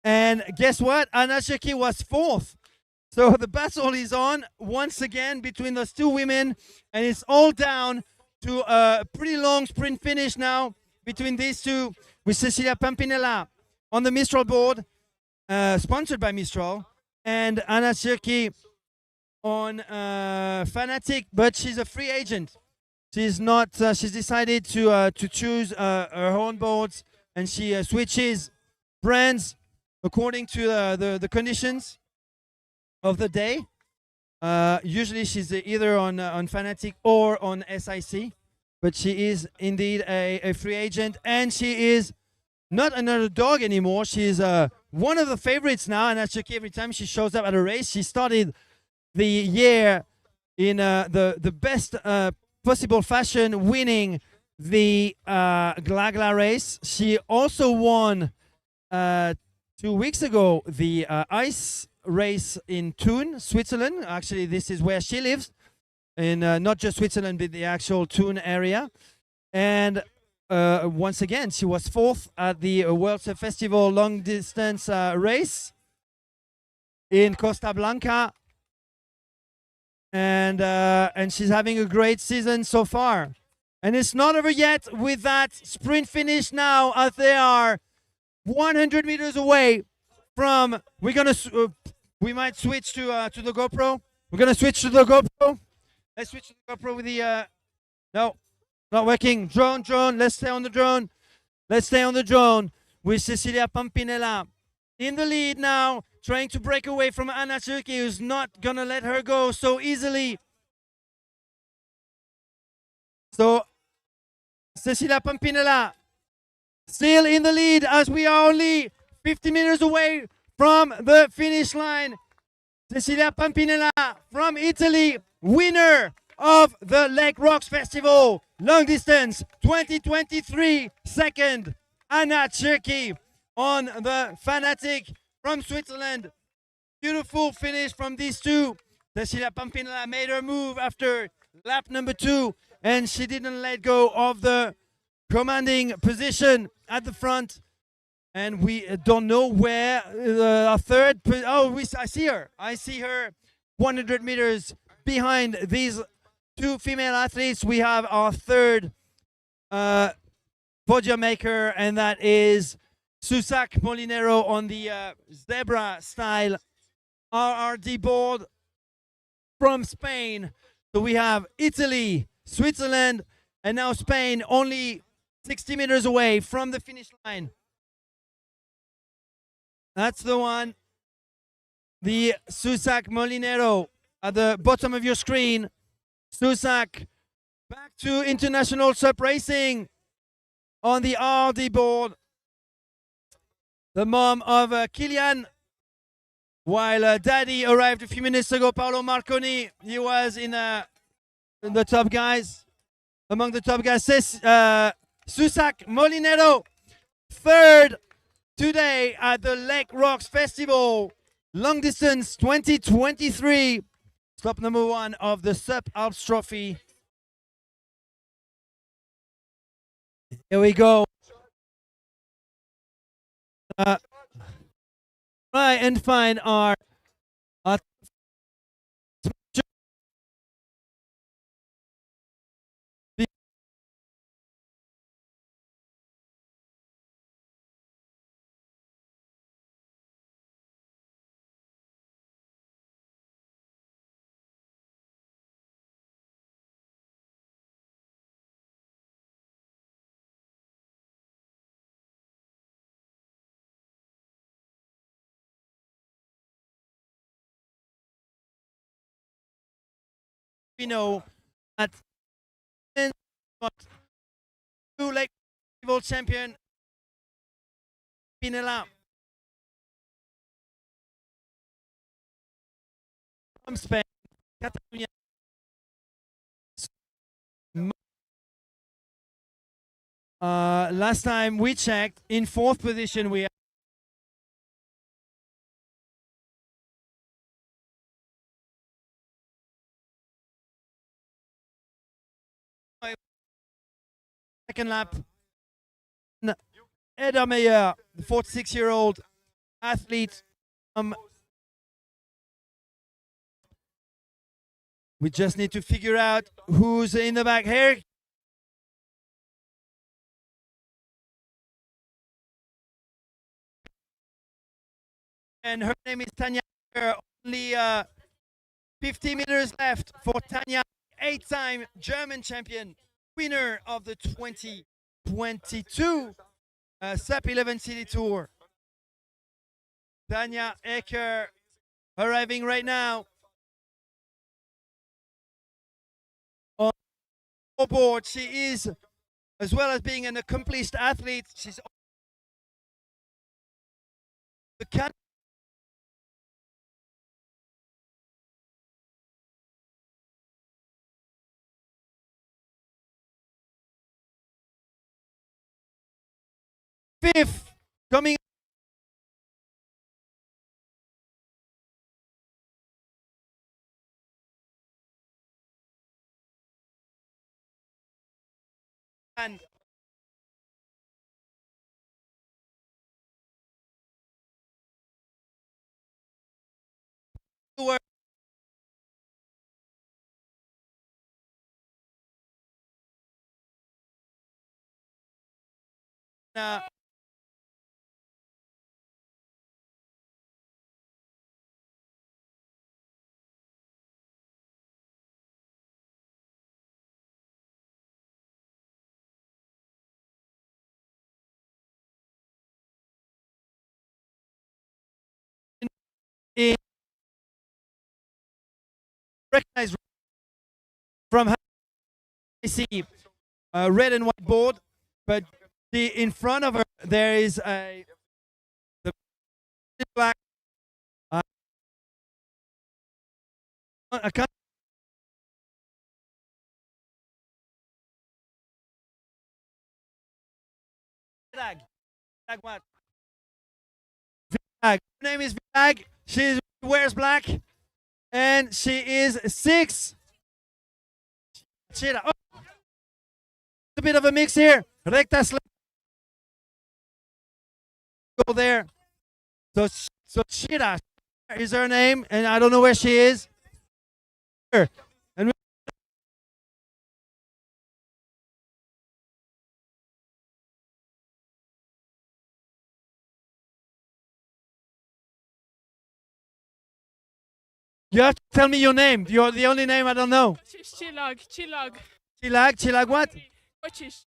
And guess what? Anna Tchirki was fourth. So the battle is on once again between those two women, and it's all down to a pretty long sprint finish now between these two, with Cecilia Pampinella on the Mistral board, sponsored by Mistral, and Anna Tchirki on Fanatic, but she's a free agent. She's not. She's decided to choose her own boards, and she switches brands according to the conditions of the day. Usually, she's either on Fanatic or on SIC, but she is indeed a free agent, and she is not another dog anymore. She's one of the favorites now, and actually every time she shows up at a race, she started the year in the best possible fashion, winning the Glagla race. She also won 2 weeks ago the ice race in Thun, Switzerland. Actually, this is where she lives, in not just Switzerland, but the actual Thun area. And once again, she was fourth at the World SUP Festival long distance race in Costa Blanca. And she's having a great season so far. And it's not over yet with that sprint finish now, as they are 100 meters away from. We might switch to the GoPro. We're gonna switch to the GoPro. Let's switch to the GoPro with the no, not working. Drone. Let's stay on the drone. Let's stay on the drone with Cecilia Pampinella in the lead now, trying to break away from Anna Tchirki, who's not gonna let her go so easily. So Cecilia Pampinella still in the lead, as we are only 50 meters away from the finish line. Cecilia Pampinella from Italy, winner of the Lake Rocks Festival long distance 2023. Second, Anna Tchirki on the Fanatic from Switzerland. Beautiful finish from these two. Cecilia Pampinella made her move after lap number 2, and she didn't let go of the commanding position at the front. And we don't know where our third. I see her. I see her 100 meters behind these two female athletes. We have our third podium maker, and that is Susak Molinero on the zebra style RRD board from Spain. So we have Italy, Switzerland, and now Spain, only 60 meters away from the finish line. That's the one. The Susak Molinero at the bottom of your screen. Susak back to international SUP racing on the RD board. The mom of Kilian, while daddy arrived a few minutes ago, Paolo Marconi. He was in the top guys, among the top guys. Susak Molinero, third today at the Lake Rocks Festival, long distance 2023. Stop number 1 of the SUP Alps Trophy. Here we go. Try and find our we know that two Lake world champion Pinella from Spain, Catalonia. Last time we checked, in fourth position we are. Second lap. Eda Meyer, the 46-year-old athlete. We just need to figure out who's in the back here. And her name is Tanya. Only 50 meters left for Tanya, 8-time German champion, winner of the 2022 SUP 11 City Tour. Tanya Ecker arriving right now on board. She is, as well as being an accomplished athlete, she's the fifth coming. And in recognized from her, I see a red and white board, but in front of her there is the black a Vilag. Vilag what? Vilag. Her name is Vilag. She wears black, and she is 6. Oh. A bit of a mix here. Recta slip. Go there. So Shira is her name, and I don't know where she is. And you have to tell me your name. You're the only name I don't know. Chilag. Chilag what? Kočiš.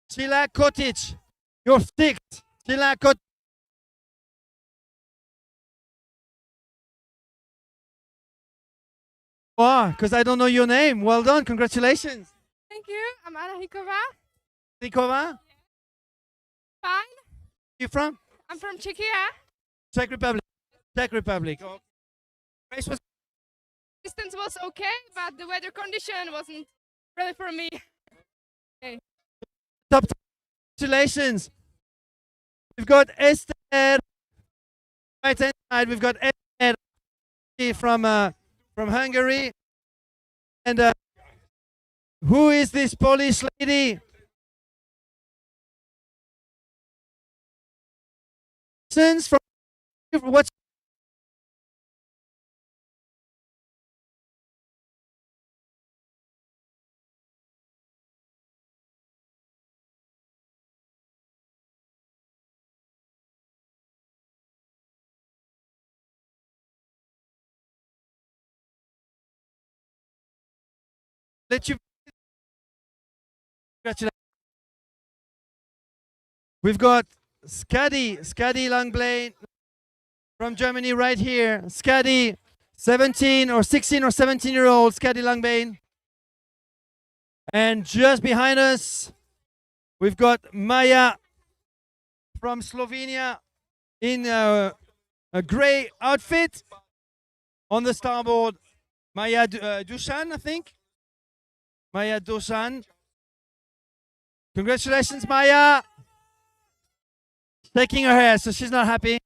Chilag Kotic. You're 6. Chilag Kotic. Wow, because I don't know your name. Well done. Congratulations. Thank you. I'm Anna Hikova. Nikova, Fine. you from? I'm from Czechia. Czech Republic. Czech Republic. Oh. Race was Distance was okay, but the weather condition wasn't really for me. Okay. top. Congratulations. We've got Esther. Right hand side, we've got Esther from Hungary. And who is this Polish lady? Since from what's let you congratulate. We've got Skadi Langblain from Germany right here. Skadi, 17 or 16 or 17-year-old Skadi Langblain. And just behind us, we've got Maya from Slovenia in a gray outfit. On the starboard, Maya Dusan, I think. Maya Dusan. Congratulations, Maya. Shaking her hair, so she's not happy.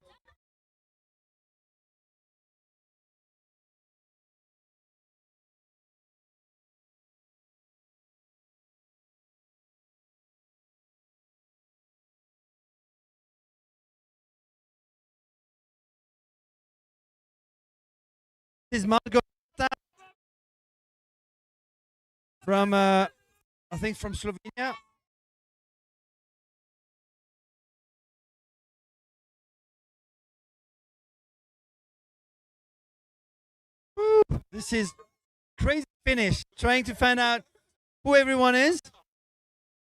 This is Margota from, I think, from Slovenia. Woo, this is crazy finish. Trying to find out who everyone is,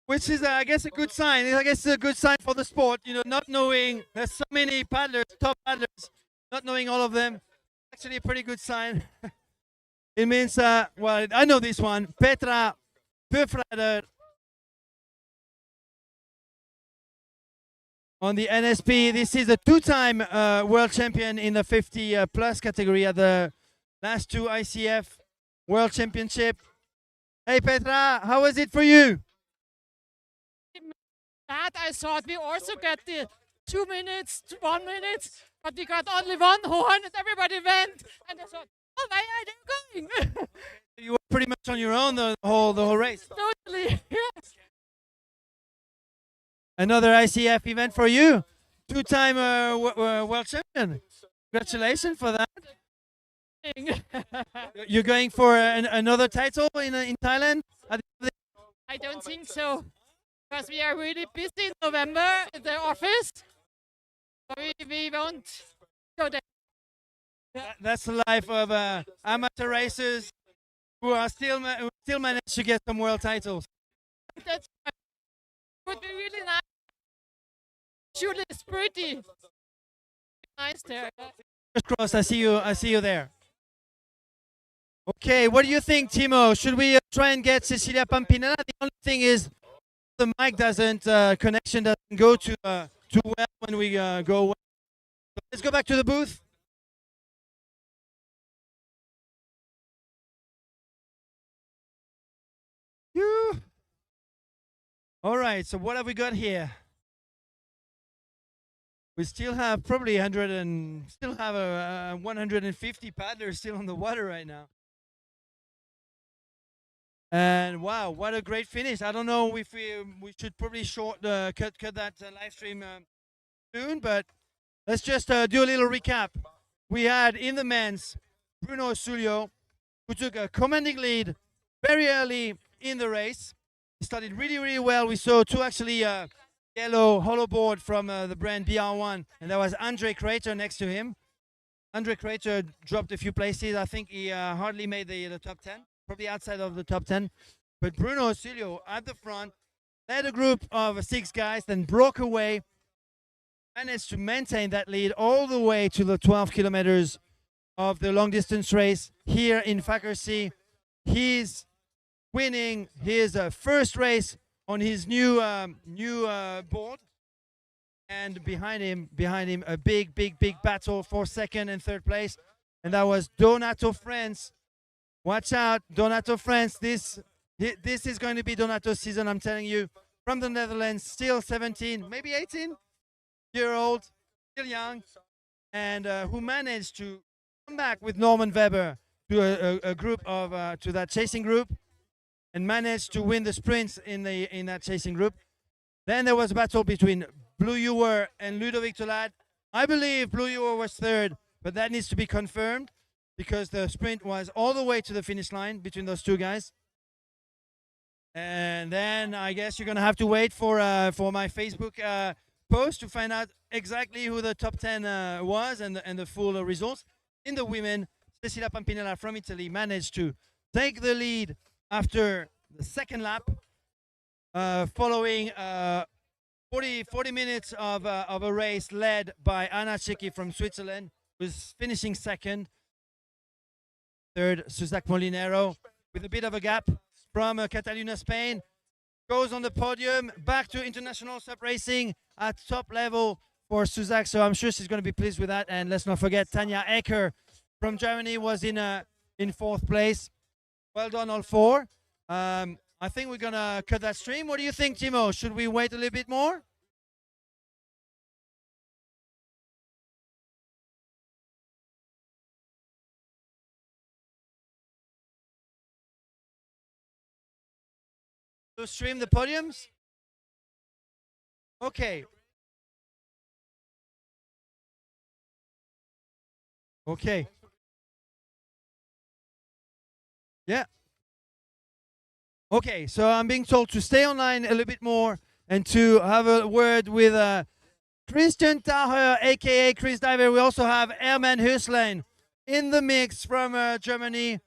which is, I guess, a good sign. I guess it's a good sign for the sport. You know, not knowing there's so many paddlers, top paddlers, not knowing all of them. Actually, a pretty good sign. It means, well, I know this one, Petra Pöfrader on the NSP. This is a two-time world champion in the 50 plus category at the last two ICF World Championship. Hey Petra, how was it for you? That I thought we also got the 2 minutes, 1 minute, but we got only one horn and everybody went. And I thought, oh, why are they going? You were pretty much on your own the whole race. Totally, yes. Another ICF event for you. Two-time world champion. Congratulations for that. You're going for another title in Thailand? I don't think so, because we are really busy in November in the office. So we won't go there. That's the life of amateur racers who still manage to get some world titles. That's would be really nice. Surely it's pretty nice there. Fingers crossed, I see you there. Okay, what do you think, Timo? Should we try and get Cecilia Pampinella? The only thing is the mic connection doesn't go too well when we go. So let's go back to the booth. You. All right, so what have we got here? We still have probably 150 paddlers still on the water right now. And wow, what a great finish! I don't know if we should probably cut that live stream soon, but let's just do a little recap. We had in the men's Bruno Sulio, who took a commanding lead very early in the race. He started really well. We saw two actually yellow hollow board from the brand BR1, and there was Andre Crater next to him. Andre Crater dropped a few places. I think he hardly made the top 10. Probably outside of the top 10. But Bruno Osilio at the front led a group of 6 guys, then broke away, managed to maintain that lead all the way to the 12 kilometers of the long distance race here in Fakkersee. He's winning his first race on his new board. And behind him, a big battle for second and third place. And that was Donato France. Watch out, Donato France. This is going to be Donato's season, I'm telling you. From the Netherlands, still 17, maybe 18-year-old, still young, and who managed to come back with Norman Weber to a group of to that chasing group, and managed to win the sprints in that chasing group. Then there was a battle between Blue Ewer and Ludovic Tolad. I believe Blue Ewer was third, but that needs to be confirmed, because the sprint was all the way to the finish line between those two guys. And then I guess you're going to have to wait for my Facebook post to find out exactly who the top 10 was and the full results. In the women, Cecilia Pampinella from Italy managed to take the lead after the second lap, following 40 minutes of a race led by Anna Cecchi from Switzerland, who's finishing second. Third, Suzak Molinero, with a bit of a gap from Catalunya, Spain, goes on the podium, back to international SUP racing at top level for Suzak. So I'm sure she's going to be pleased with that. And let's not forget Tanja Ecker from Germany was in 4th place. Well done, all 4. I think we're going to cut that stream. What do you think, Timo? Should we wait a little bit more? To stream the podiums? Okay. Okay. Yeah. Okay, so I'm being told to stay online a little bit more and to have a word with Christian Taher, aka Chris Diver. We also have Herman Hüslein in the mix from Germany.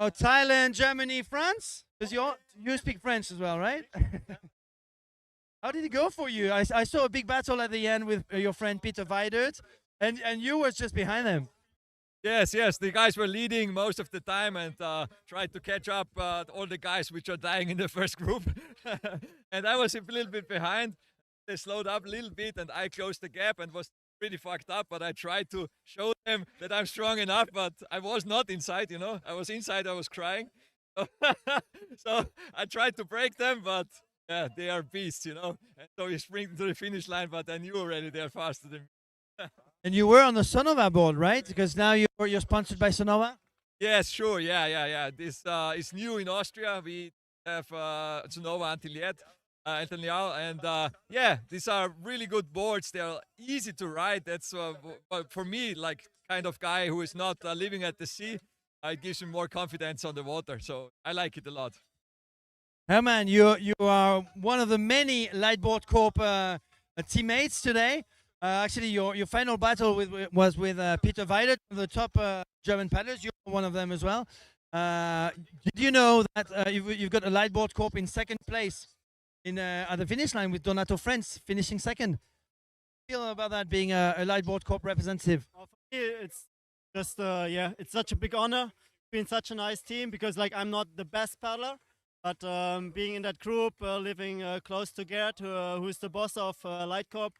Oh, Thailand, Germany, France? Because you speak French as well, right? How did it go for you? I saw a big battle at the end with your friend Peter Weidert, and you was just behind them. Yes, the guys were leading most of the time and tried to catch up all the guys which are dying in the first group. And I was a little bit behind. They slowed up a little bit and I closed the gap and was pretty fucked up, but I tried to show them that I'm strong enough, but I was not inside, you know. I was inside, I was crying. So I tried to break them, but yeah, they are beasts, you know. And so we sprint to the finish line, but I knew already they're faster than me. And you were on the Sonova board, right? Because now you're sponsored by Sonova? Yes, sure. Yeah. This is new in Austria. We have Sonova until now, and yeah, these are really good boards. They're easy to ride. That's for me, like kind of guy who is not living at the sea. It gives me more confidence on the water, so I like it a lot. Herman, you are one of the many Lightboard Corp teammates today. Actually, your final battle was with Peter Weidert, the top German paddlers. You're one of them as well. Did you know that you've got a Lightboard Corp in 2nd place at the finish line with Donato Frenz finishing 2nd? Feel about that being a Lightboard Corp representative? For me, it's just it's such a big honor being such a nice team because like I'm not the best paddler, but being in that group, living close to Gerd, who's the boss of Light Corp.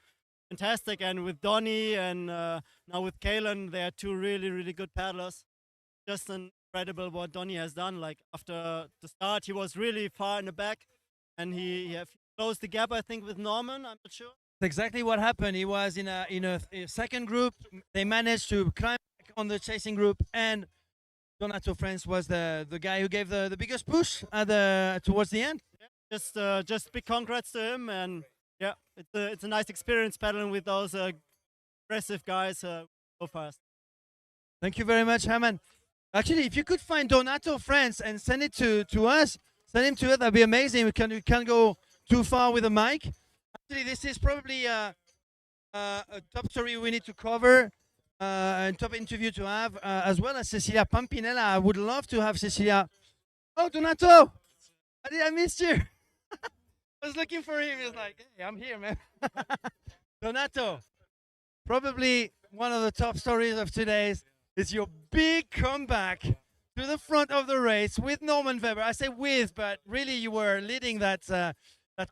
Fantastic, and with Donny and now with Kalen, they are 2 really good paddlers. Just incredible what Donny has done. Like after the start, he was really far in the back, and he closed the gap. I think with Norman. I'm not sure. That's exactly what happened. He was in a 2nd group. They managed to climb back on the chasing group, and Donato Frenz was the guy who gave the biggest push towards the end. Yeah, just big congrats to him and. Yeah, it's a nice experience paddling with those aggressive guys so fast. Thank you very much, Herman. Actually, if you could find Donato Frenz and send it to us, send him to us, that'd be amazing. We can't go too far with a mic. Actually, this is probably a top story we need to cover, and top interview to have, as well as Cecilia Pampinella. I would love to have Cecilia. Oh, Donato! I missed you. I was looking for him. He was like, hey, I'm here, man. Donato, probably one of the top stories of today's is your big comeback to the front of the race with Norman Weber. I say with, but really you were leading that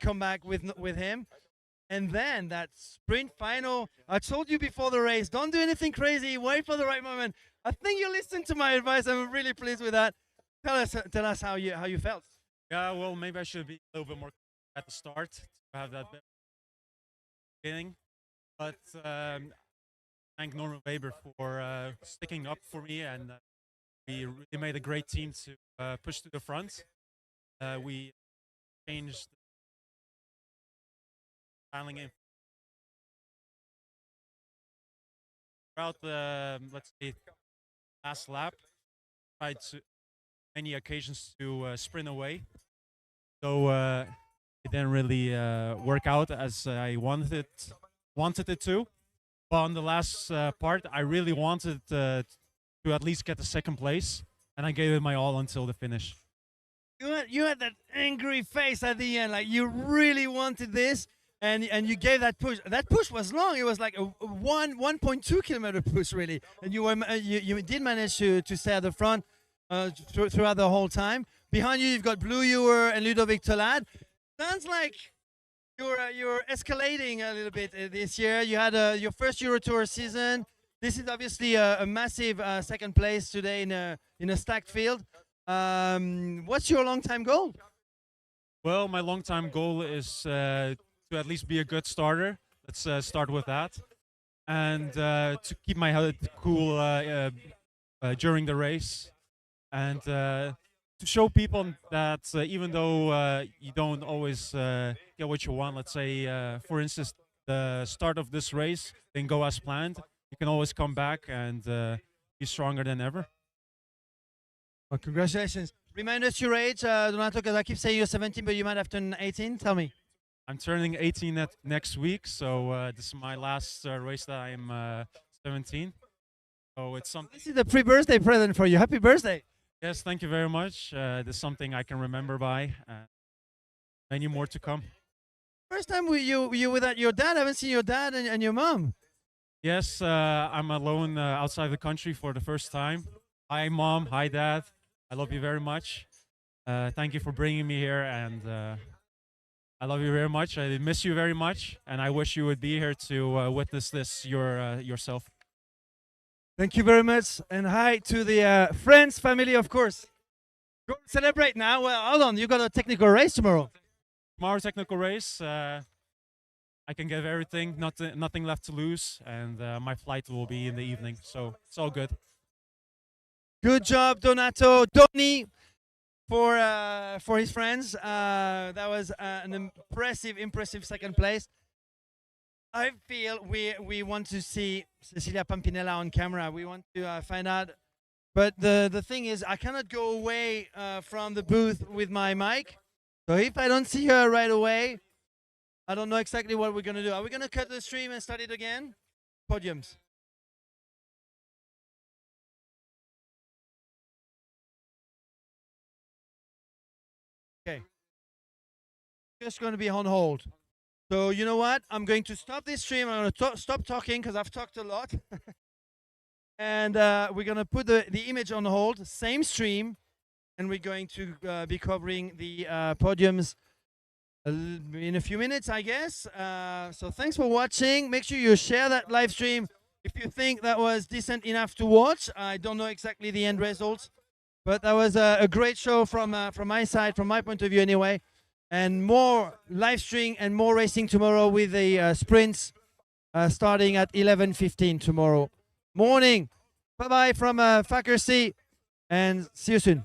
comeback with him. And then that sprint final. I told you before the race, don't do anything crazy. Wait for the right moment. I think you listened to my advice. I'm really pleased with that. Tell us how you felt. Yeah, well, maybe I should be a little bit more at the start to have that beginning, but thank Norman Weber for sticking up for me, and we really made a great team to push to the front. We changed styling in throughout the let's say last lap. Tried to many occasions to sprint away, so. It didn't really work out as I wanted it to. But on the last part, I really wanted to at least get the 2nd place, and I gave it my all until the finish. You had that angry face at the end, like you really wanted this, and you gave that push. That push was long. It was like a 1.2 kilometer push, really, and you did manage to stay at the front throughout the whole time. Behind you, you've got Blue Ewer and Ludovic Tolad. Sounds like you're escalating a little bit this year. You had your first Euro Tour season. This is obviously a massive second place today in a stacked field. What's your long-time goal? Well, my long-time goal is to at least be a good starter. Let's start with that. And to keep my head cool during the race. And to show people that even though you don't always get what you want, let's say, for instance, the start of this race didn't go as planned, you can always come back and be stronger than ever. Well, congratulations. Remind us your age, Donato, because I keep saying you're 17, but you might have turned 18. Tell me. I'm turning 18 next week, so this is my last race that I'm 17. So it's something. This is a pre-birthday present for you. Happy birthday. Yes, thank you very much. This is something I can remember by. Many more to come. First time you without your dad. I haven't seen your dad and your mom. Yes, I'm alone outside the country for the first time. Hi, Mom. Hi, Dad. I love you very much. Thank you for bringing me here, and I love you very much. I miss you very much, and I wish you would be here to witness this yourself. Thank you very much, and hi to the friends, family, of course. Go celebrate now. Well, hold on. You got a technical race tomorrow. Tomorrow, technical race. I can get everything. Nothing left to lose, and my flight will be in the evening, so it's all good. Good job, Donato. Donny for his friends. That was an impressive second place. I feel we want to see Cecilia Pampinella on camera. We want to find out. But the thing is, I cannot go away from the booth with my mic. So if I don't see her right away, I don't know exactly what we're going to do. Are we going to cut the stream and start it again? Podiums. Okay. Just going to be on hold. So you know what? I'm going to stop this stream. I'm going to stop talking because I've talked a lot. And we're going to put the image on hold. Same stream. And we're going to be covering the podiums in a few minutes, I guess. So thanks for watching. Make sure you share that live stream if you think that was decent enough to watch. I don't know exactly the end results. But that was a great show from my side, from my point of view anyway. And more live stream and more racing tomorrow with the sprints starting at 11:15 tomorrow morning. Bye-bye from Fakkersee and see you soon.